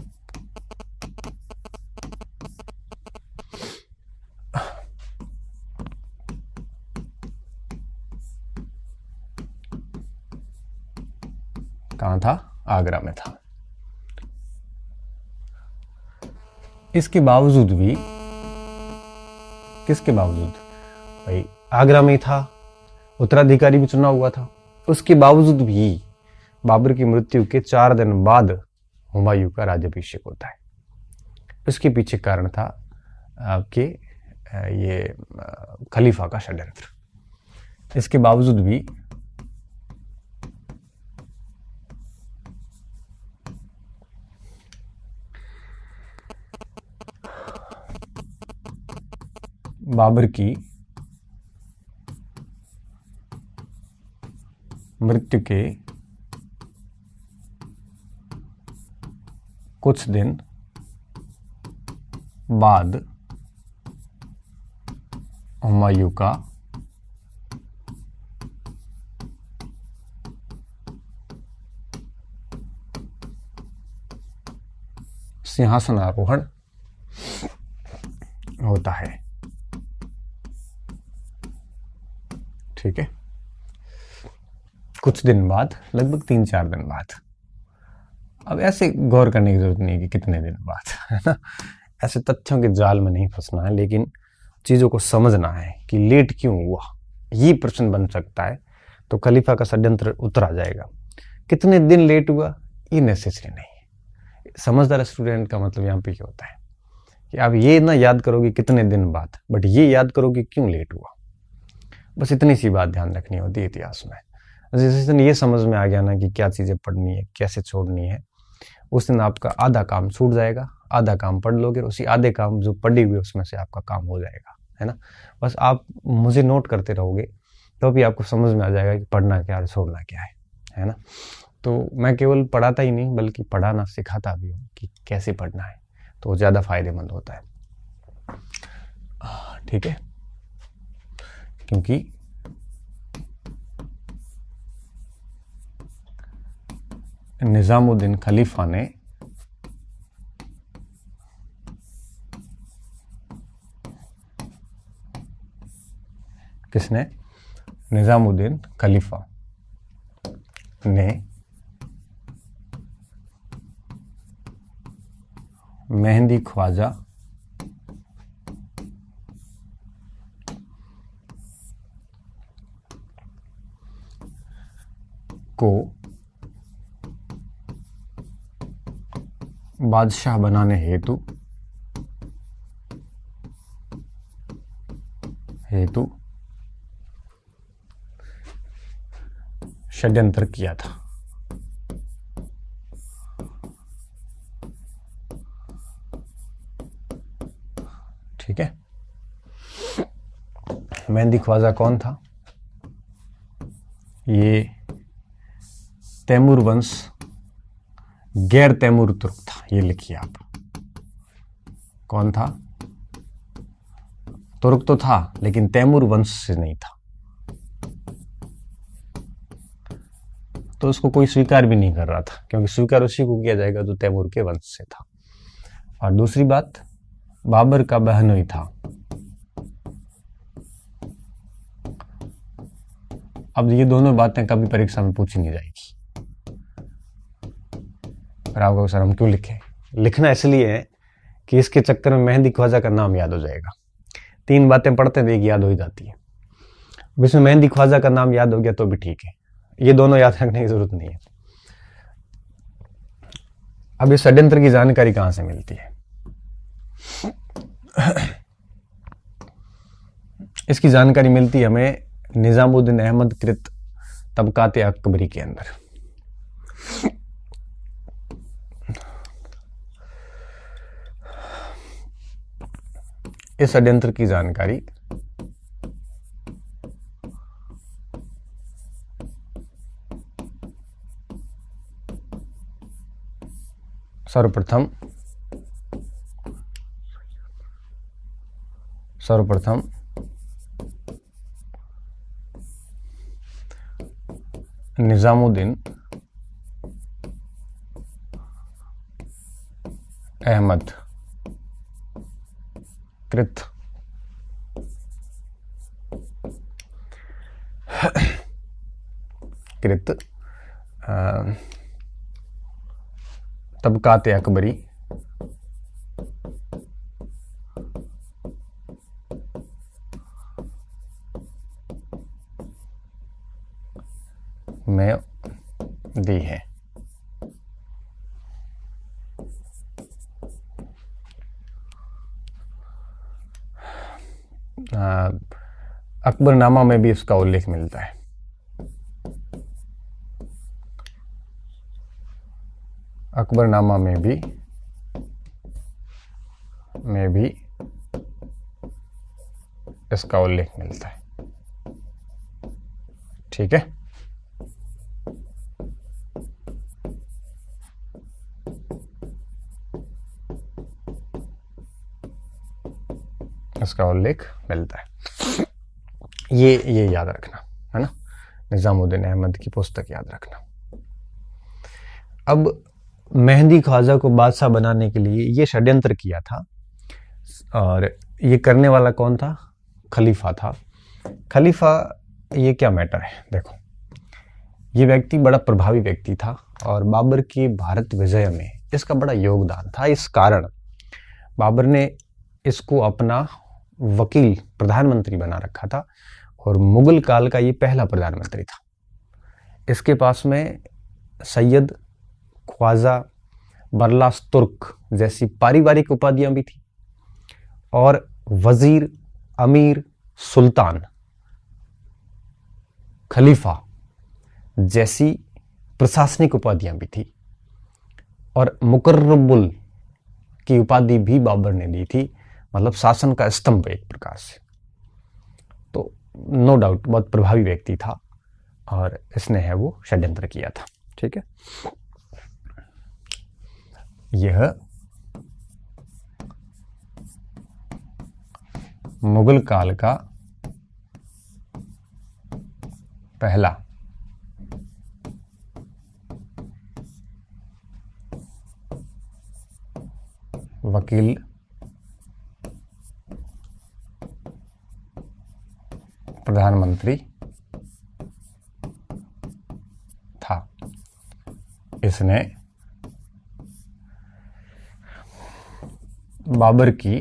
कहां था? आगरा में था। इसके बावजूद भी, किसके बावजूद भाई, आगरा में ही था, उत्तराधिकारी भी चुना हुआ था, उसके बावजूद भी बाबर की मृत्यु के 4 दिन बाद हुमायूं का राज्याभिषेक होता है। उसके पीछे कारण था कि ये खलीफा का षड्यंत्र। इसके बावजूद भी बाबर की मृत्यु के कुछ दिन बाद हुमायूं का सिंहासन आरोहण होता है। ठीक है, कुछ दिन बाद, लगभग 3-4 दिन बाद। अब ऐसे गौर करने की जरूरत नहीं है कि कितने दिन बाद, है ना। ऐसे तथ्यों के जाल में नहीं फंसना है, लेकिन चीजों को समझना है कि लेट क्यों हुआ, ये प्रश्न बन सकता है। तो खलीफा का षड्यंत्र उतर आ जाएगा। कितने दिन लेट हुआ ये नेसेसरी नहीं है। समझदार स्टूडेंट का मतलब यहाँ पे क्या होता है कि आप ये ना याद करोगे कितने दिन बाद, बट ये याद करोगे क्यों लेट हुआ। बस इतनी सी बात ध्यान रखनी होती है इतिहास में। जिस दिन ये समझ में आ गया ना कि क्या चीजें पढ़नी है, कैसे छोड़नी है, उस दिन आपका आधा काम छूट जाएगा, आधा काम पढ़ लोगे, उसी आधे काम जो पढ़े हुए उसमें से आपका काम हो जाएगा, है ना। बस आप मुझे नोट करते रहोगे तो भी आपको समझ में आ जाएगा कि पढ़ना क्या है, छोड़ना क्या है ना। तो मैं केवल पढ़ाता ही नहीं बल्कि पढ़ाना सिखाता भी हूँ कि कैसे पढ़ना है, तो ज़्यादा फायदेमंद होता है। ठीक है, क्योंकि निजामुद्दीन खलीफा ने किसने? निजामुद्दीन खलीफा ने मेहंदी ख्वाजा को बादशाह बनाने हेतु षड्यंत्र किया था। ठीक है। मेहंदी ख्वाजा कौन था? ये तैमूर वंश गैर तैमूर तुर्क था। ये लिखिए आप, कौन था? तुर्क तो था लेकिन तैमूर वंश से नहीं था, तो उसको कोई स्वीकार भी नहीं कर रहा था, क्योंकि स्वीकार उसी को किया जाएगा जो तैमूर के वंश से था। और दूसरी बात, बाबर का बहनोई था। अब ये दोनों बातें कभी परीक्षा में पूछी नहीं जाएगी। और आपको सर हम क्यों लिखें? लिखना इसलिए है कि इसके चक्कर में मेहंदी ख्वाजा का नाम याद हो जाएगा। 3 बातें पढ़ते देख याद हो ही जाती है। इसमें मेहंदी ख्वाजा का नाम याद हो गया तो भी ठीक है, ये दोनों याद रखने की जरूरत नहीं है। अब इस षड्यंत्र की जानकारी कहां से मिलती है? इसकी जानकारी मिलती है हमें निजामुद्दीन अहमद कृत तबकात अकबरी के अंदर। इस षड्यंत्र की जानकारी सर्वप्रथम निजामुद्दीन अहमद कृत तबकात अकबरी में दी है। अकबरनामा में भी इसका उल्लेख मिलता है। अकबरनामा में भी इसका उल्लेख मिलता है। ठीक है। इसका उल्लेख मिलता है। ये याद रखना है ना, निजामुद्दीन अहमद की पुस्तक याद रखना। अब मेहंदी ख्वाजा को बादशाह बनाने के लिए ये षड्यंत्र किया था, और ये करने वाला कौन था? खलीफा था। खलीफा ये क्या मैटर है? देखो, ये व्यक्ति बड़ा प्रभावी व्यक्ति था और बाबर की भारत विजय में इसका बड़ा योगदान था। इस कारण बाबर ने इसको अपना वकील प्रधानमंत्री बना रखा था, और मुगल काल का ये पहला प्रधानमंत्री था। इसके पास में सैयद, ख्वाजा, बरलास तुर्क जैसी पारिवारिक उपाधियां भी थी, और वजीर, अमीर, सुल्तान, खलीफा जैसी प्रशासनिक उपाधियां भी थी, और मुकर्रबुल की उपाधि भी बाबर ने दी थी, मतलब शासन का स्तंभ एक प्रकार से। तो नो डाउट बहुत प्रभावी व्यक्ति था, और इसने है वो षड्यंत्र किया था। ठीक है। यह मुगल काल का पहला वकील प्रधानमंत्री था। इसने बाबर की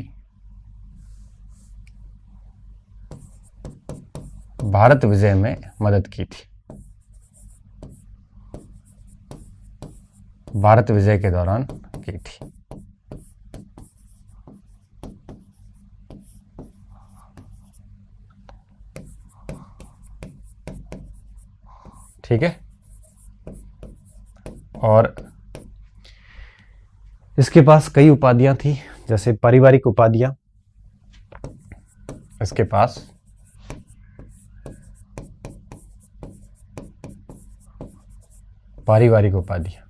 भारत विजय में मदद की थी। भारत विजय के दौरान की थी। ठीक है। और इसके पास कई उपाधियां थी, जैसे पारिवारिक उपाधियां। इसके पास पारिवारिक उपाधियां,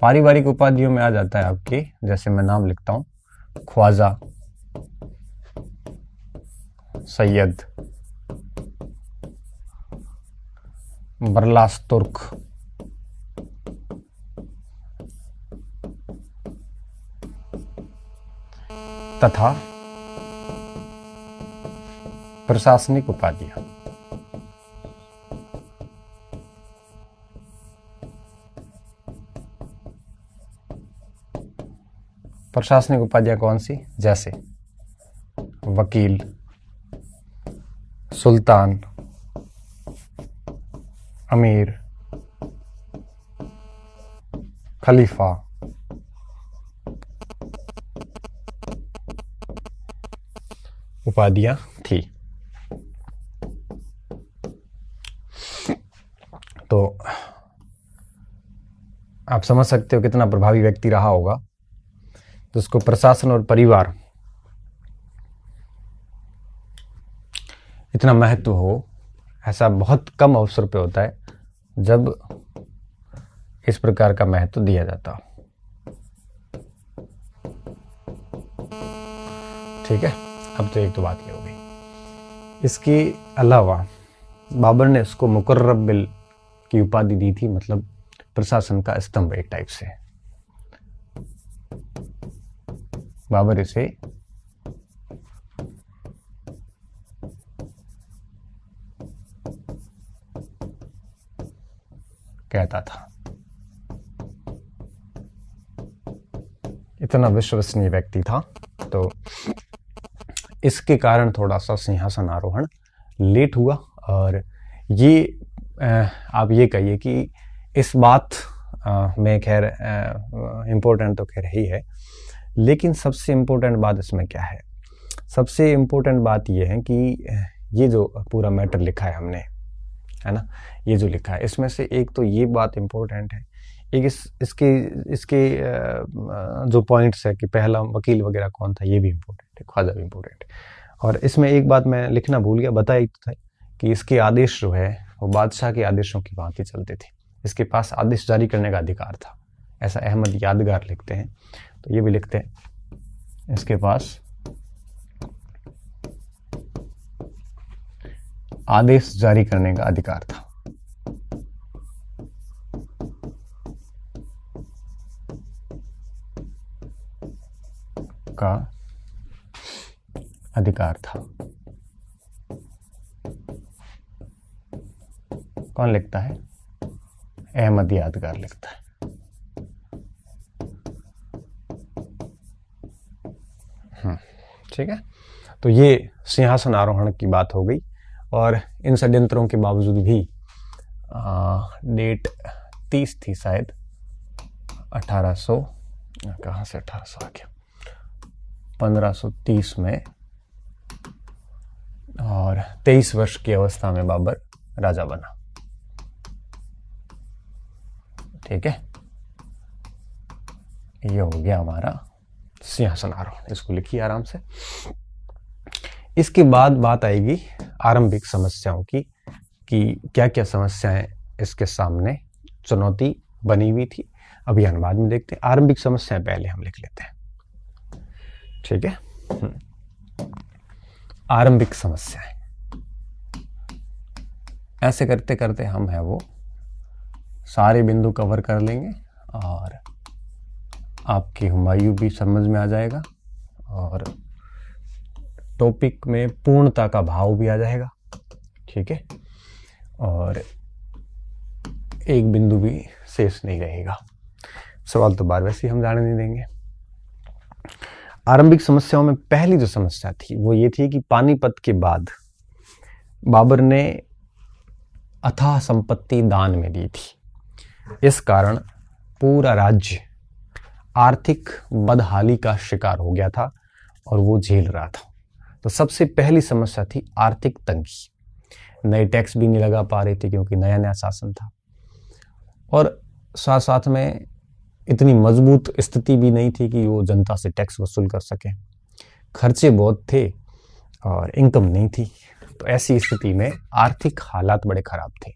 पारिवारिक उपाधियों में आ जाता है आपके, जैसे मैं नाम लिखता हूं, ख्वाजा, सैयद, बरलास तुर्क, तथा प्रशासनिक उपाधियां। प्रशासनिक उपाधियां कौन सी? जैसे वकील, सुल्तान, अमीर, खलीफा, उपाधियां थी। तो आप समझ सकते हो कितना प्रभावी व्यक्ति रहा होगा, तो उसको प्रशासन और परिवार इतना महत्व हो, ऐसा बहुत कम अवसर पे होता है जब इस प्रकार का महत्व दिया जाता हो। ठीक है, अब तो एक तो बात ये हो गई। इसके अलावा बाबर ने इसको मुकर्रबिल की उपाधि दी थी, मतलब प्रशासन का स्तंभ एक टाइप से। बाबर इसे कहता था। इतना विश्वसनीय व्यक्ति था, तो इसके कारण थोड़ा सा सिंहासन आरोहण लेट हुआ। और ये आप ये कहिए कि इस बात में खैर इम्पोर्टेंट तो खैर ही है, लेकिन सबसे इम्पोर्टेंट बात इसमें क्या है? सबसे इम्पोर्टेंट बात ये है कि ये जो पूरा मैटर लिखा है हमने, है ना, ये जो लिखा है इसमें से एक तो ये बात इम्पोर्टेंट है, एक इसके जो पॉइंट्स है कि पहला वकील वगैरह कौन था, ये भी इम्पोर्टेंट है, ख्वाजा भी इम्पोर्टेंट है। और इसमें एक बात मैं लिखना भूल गया, बताया था कि इसके आदेश जो है वो बादशाह के आदेशों की भांति चलते थे। इसके पास आदेश जारी करने का अधिकार था, ऐसा अहमद यादगार लिखते हैं। तो ये भी लिखते हैं, इसके पास आदेश जारी करने का अधिकार था। का अधिकार था। कौन लिखता है? अहमद यादगार लिखता है। ठीक है, तो ये सिंहासन आरोहण की बात हो गई। और इन षड्यंत्रों के बावजूद भी डेट 30 थी शायद, 1800 कहाँ से 1800 आ गया, 1530 में, और 23 वर्ष की अवस्था में बाबर राजा बना। ठीक है, ये हो गया हमारा सिंहासन आरोहण। इसको लिखिए आराम से। इसके बाद बात आएगी आरंभिक समस्याओं की, कि क्या क्या समस्याएं इसके सामने चुनौती बनी हुई थी। अभियान बाद में देखते हैं, आरंभिक समस्याएं पहले हम लिख लेते हैं। ठीक है, आरंभिक समस्याएं ऐसे करते करते हम है वो सारे बिंदु कवर कर लेंगे, और आपकी हुमायूं भी समझ में आ जाएगा, और टॉपिक में पूर्णता का भाव भी आ जाएगा। ठीक है, और एक बिंदु भी शेष नहीं रहेगा। सवाल तो बार वैसे हम जाने नहीं देंगे। आरंभिक समस्याओं में पहली जो समस्या थी वो ये थी कि पानीपत के बाद बाबर ने अथाह संपत्ति दान में दी थी। इस कारण पूरा राज्य आर्थिक बदहाली का शिकार हो गया था और वो झेल रहा था। तो सबसे पहली समस्या थी आर्थिक तंगी। नए टैक्स भी नहीं लगा पा रहे थे क्योंकि नया नया शासन था, और साथ साथ में इतनी मजबूत स्थिति भी नहीं थी कि वो जनता से टैक्स वसूल कर सके। खर्चे बहुत थे और इनकम नहीं थी। तो ऐसी स्थिति में आर्थिक हालात बड़े खराब थे।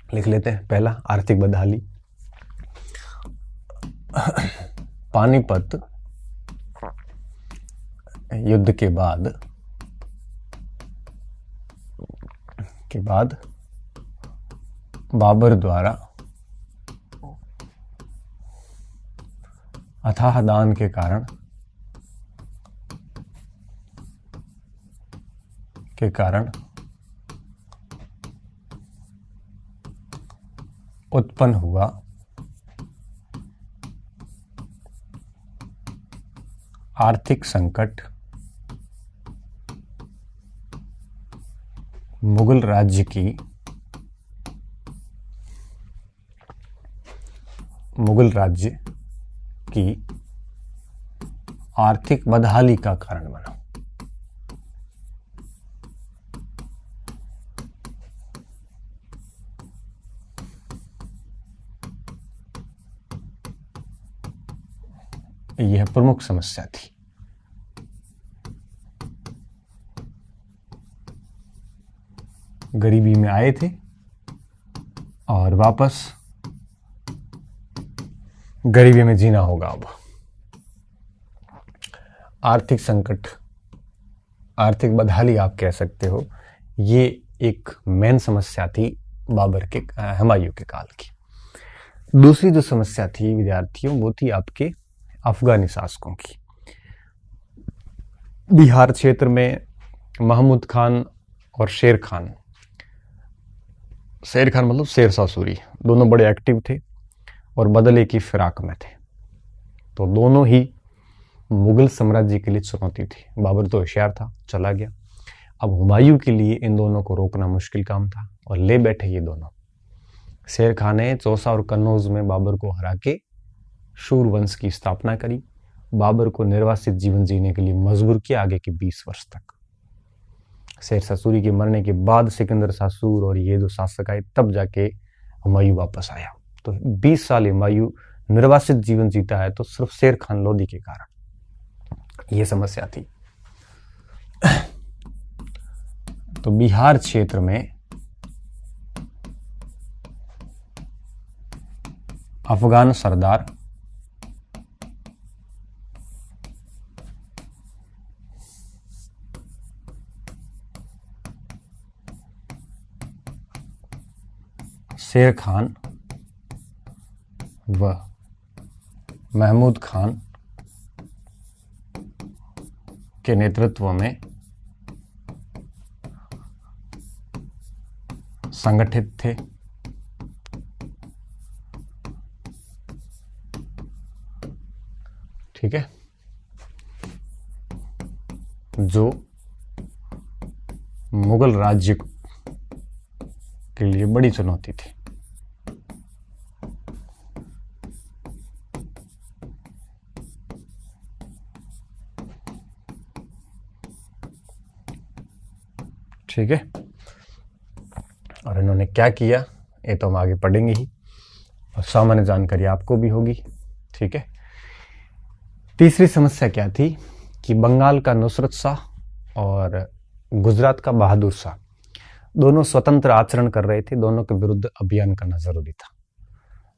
लिख लेते हैं। पहला, आर्थिक बदहाली। पानीपत युद्ध के बाद बाबर द्वारा अथाह दान के कारण उत्पन्न हुआ आर्थिक संकट मुगल राज्य की आर्थिक बदहाली का कारण बना। यह प्रमुख समस्या थी। गरीबी में आए थे और वापस गरीबी में जीना होगा। अब आर्थिक संकट, आर्थिक बदहाली आप कह सकते हो, ये एक मेन समस्या थी बाबर के, हुमायूं के काल की। दूसरी जो समस्या थी विद्यार्थियों, वो थी आपके अफगानी शासकों की। बिहार क्षेत्र में महमूद खान और शेर खान मतलब शेरशाह सूरी, दोनों बड़े एक्टिव थे और बदले की फिराक में थे। तो दोनों ही मुगल साम्राज्य के लिए चुनौती थी। बाबर तो होशियार था, चला गया। अब हुमायूं के लिए इन दोनों को रोकना मुश्किल काम था और ले बैठे ये दोनों। शेर खान ने चौसा और कन्नौज में बाबर को हरा के शूर वंश की स्थापना करी। बाबर को निर्वासित जीवन जीने के लिए मजबूर किया आगे के 20 वर्ष तक। शेरशाह सूरी के मरने के बाद सिकंदर शाह सूर और ये जो शासक आए, तब जाके हुमायूं वापस आया। तो 20 साल हुमायूं निर्वासित जीवन जीता है तो सिर्फ शेर खान लोदी के कारण। यह समस्या थी। तो बिहार क्षेत्र में अफगान सरदार शेर खान व महमूद खान के नेतृत्व में संगठित थे। ठीक है, जो मुगल राज्य के लिए बड़ी चुनौती थी। ठीक है, और इन्होंने क्या किया ये तो हम आगे पढ़ेंगे ही, और सामान्य जानकारी आपको भी होगी। ठीक है, तीसरी समस्या क्या थी कि बंगाल का नुसरत शाह और गुजरात का बहादुर शाह दोनों स्वतंत्र आचरण कर रहे थे। दोनों के विरुद्ध अभियान करना जरूरी था।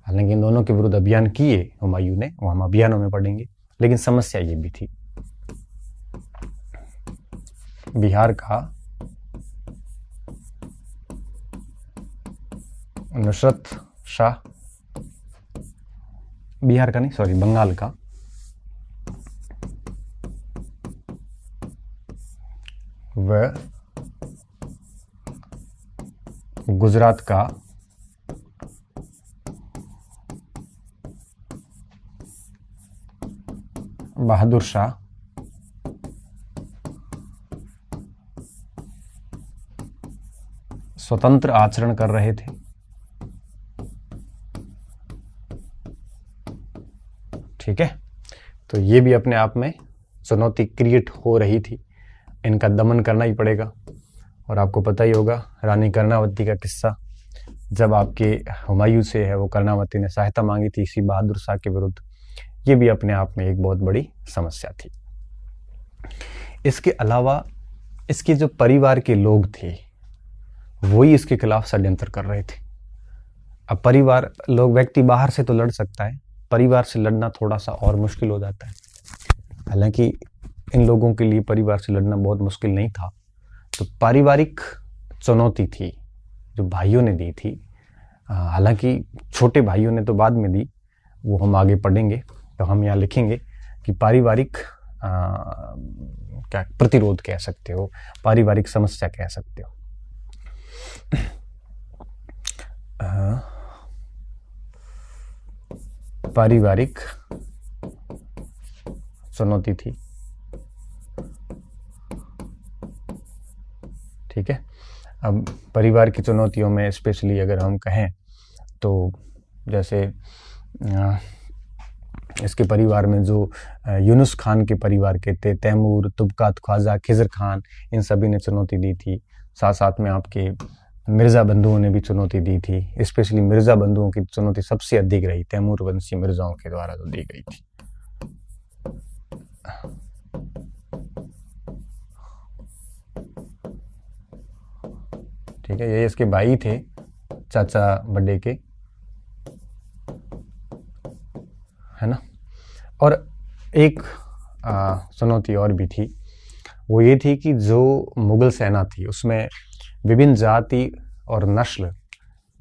हालांकि इन दोनों के विरुद्ध अभियान किए हुमायूं ने, वो हम अभियानों में पढ़ेंगे, लेकिन समस्या ये भी थी। बिहार का नुसरत शाह, बिहार का नहीं सॉरी बंगाल का व गुजरात का बहादुर शाह स्वतंत्र आचरण कर रहे थे ठीक है, तो ये भी अपने आप में चुनौती क्रिएट हो रही थी, इनका दमन करना ही पड़ेगा। और आपको पता ही होगा रानी कर्णावती का किस्सा, जब आपके हुमायूं से है वो कर्णावती ने सहायता मांगी थी इसी बहादुर शाह के विरुद्ध, ये भी अपने आप में एक बहुत बड़ी समस्या थी। इसके अलावा इसके जो परिवार के लोग थे वही इसके खिलाफ षड्यंत्र कर रहे थे। अब परिवार लोग, व्यक्ति बाहर से तो लड़ सकता है, परिवार से लड़ना थोड़ा सा और मुश्किल हो जाता है। हालांकि इन लोगों के लिए परिवार से लड़ना बहुत मुश्किल नहीं था। तो पारिवारिक चुनौती थी जो भाइयों ने दी थी, हालांकि छोटे भाइयों ने तो बाद में दी, वो हम आगे पढ़ेंगे। तो हम यहाँ लिखेंगे कि पारिवारिक क्या प्रतिरोध कह सकते हो, पारिवारिक समस्या कह सकते हो। पारिवारिक चुनौती थी, ठीक है। अब परिवार की चुनौतियों में स्पेशली अगर हम कहें तो जैसे इसके परिवार में जो यूनुस खान के परिवार के थे, तैमूर, तुबकात ख्वाजा, खिजर खान, इन सभी ने चुनौती दी थी। साथ साथ में आपके मिर्ज़ा बंधुओं ने भी चुनौती दी थी। स्पेशली मिर्ज़ा बंधुओं की चुनौती सबसे अधिक रही, तैमूर वंशी मिर्ज़ाओं के द्वारा जो दी गई थी। ठीक है, ये इसके भाई थे, चाचा बड़े के, है ना। और एक चुनौती और भी थी, वो ये थी कि जो मुगल सेना थी उसमें विभिन्न जाति और नस्ल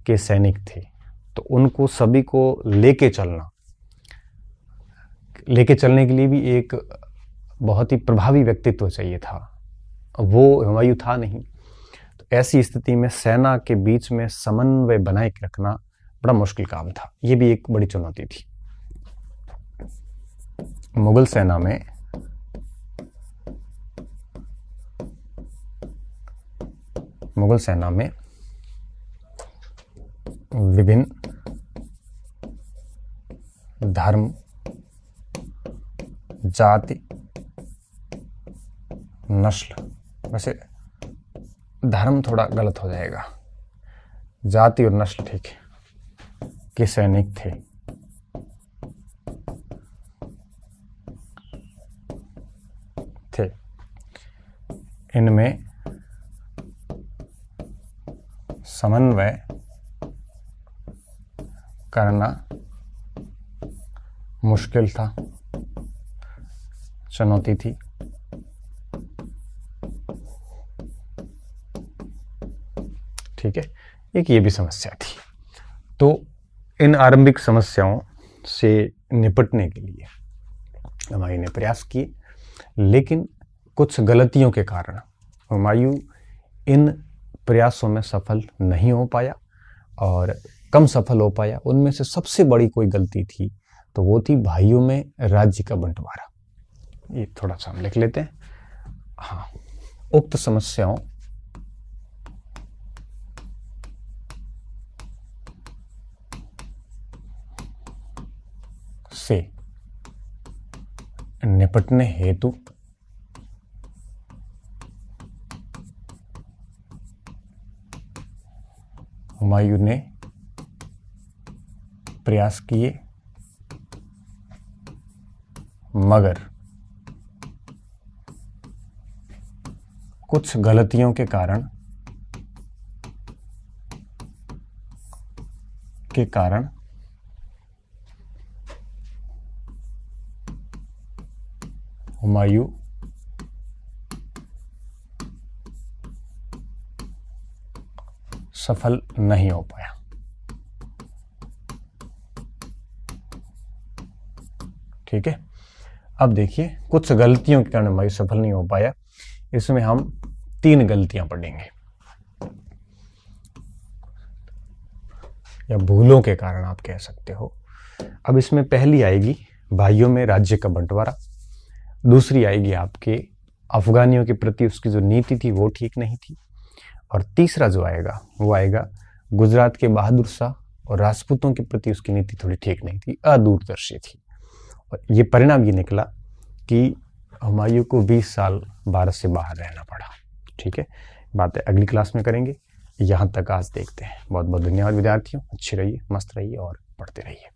के सैनिक थे, तो उनको सभी को लेके चलने के लिए भी एक बहुत ही प्रभावी व्यक्तित्व चाहिए था। वो हुमायूं था नहीं। तो ऐसी स्थिति में सेना के बीच में समन्वय बनाए रखना बड़ा मुश्किल काम था, ये भी एक बड़ी चुनौती थी। मुगल सेना में विभिन्न धर्म, जाति, नस्ल, वैसे धर्म थोड़ा गलत हो जाएगा, जाति और नस्ल ठीक है, के सैनिक थे। इनमें समन्वय करना मुश्किल था, चुनौती थी। ठीक है, एक ये भी समस्या थी। तो इन आरंभिक समस्याओं से निपटने के लिए हुमायूं ने प्रयास किए, लेकिन कुछ गलतियों के कारण हुमायूं इन प्रयासों में सफल नहीं हो पाया और कम सफल हो पाया। उनमें से सबसे बड़ी कोई गलती थी तो वो थी भाइयों में राज्य का बंटवारा। ये थोड़ा सा हम लिख लेते हैं। हाँ, उक्त समस्याओं से निपटने हेतु हुमायूं ने प्रयास किए, मगर कुछ गलतियों के कारण हुमायूं सफल नहीं हो पाया। ठीक है, अब देखिए कुछ गलतियों के कारण हुमायूं सफल नहीं हो पाया। इसमें हम 3 गलतियां पढ़ेंगे, या भूलों के कारण आप कह सकते हो। अब इसमें पहली आएगी भाइयों में राज्य का बंटवारा, दूसरी आएगी आपके अफगानियों के प्रति उसकी जो नीति थी वो ठीक नहीं थी, और तीसरा जो आएगा वो आएगा गुजरात के बहादुर शाह और राजपूतों के प्रति उसकी नीति थोड़ी ठीक नहीं थी, अदूरदर्शी थी। और ये परिणाम ये निकला कि हुमायूं को 20 साल भारत से बाहर रहना पड़ा। ठीक है, बातें अगली क्लास में करेंगे। यहाँ तक आज देखते हैं। बहुत बहुत धन्यवाद विद्यार्थियों, अच्छे रहिए, मस्त रहिए और पढ़ते रहिए।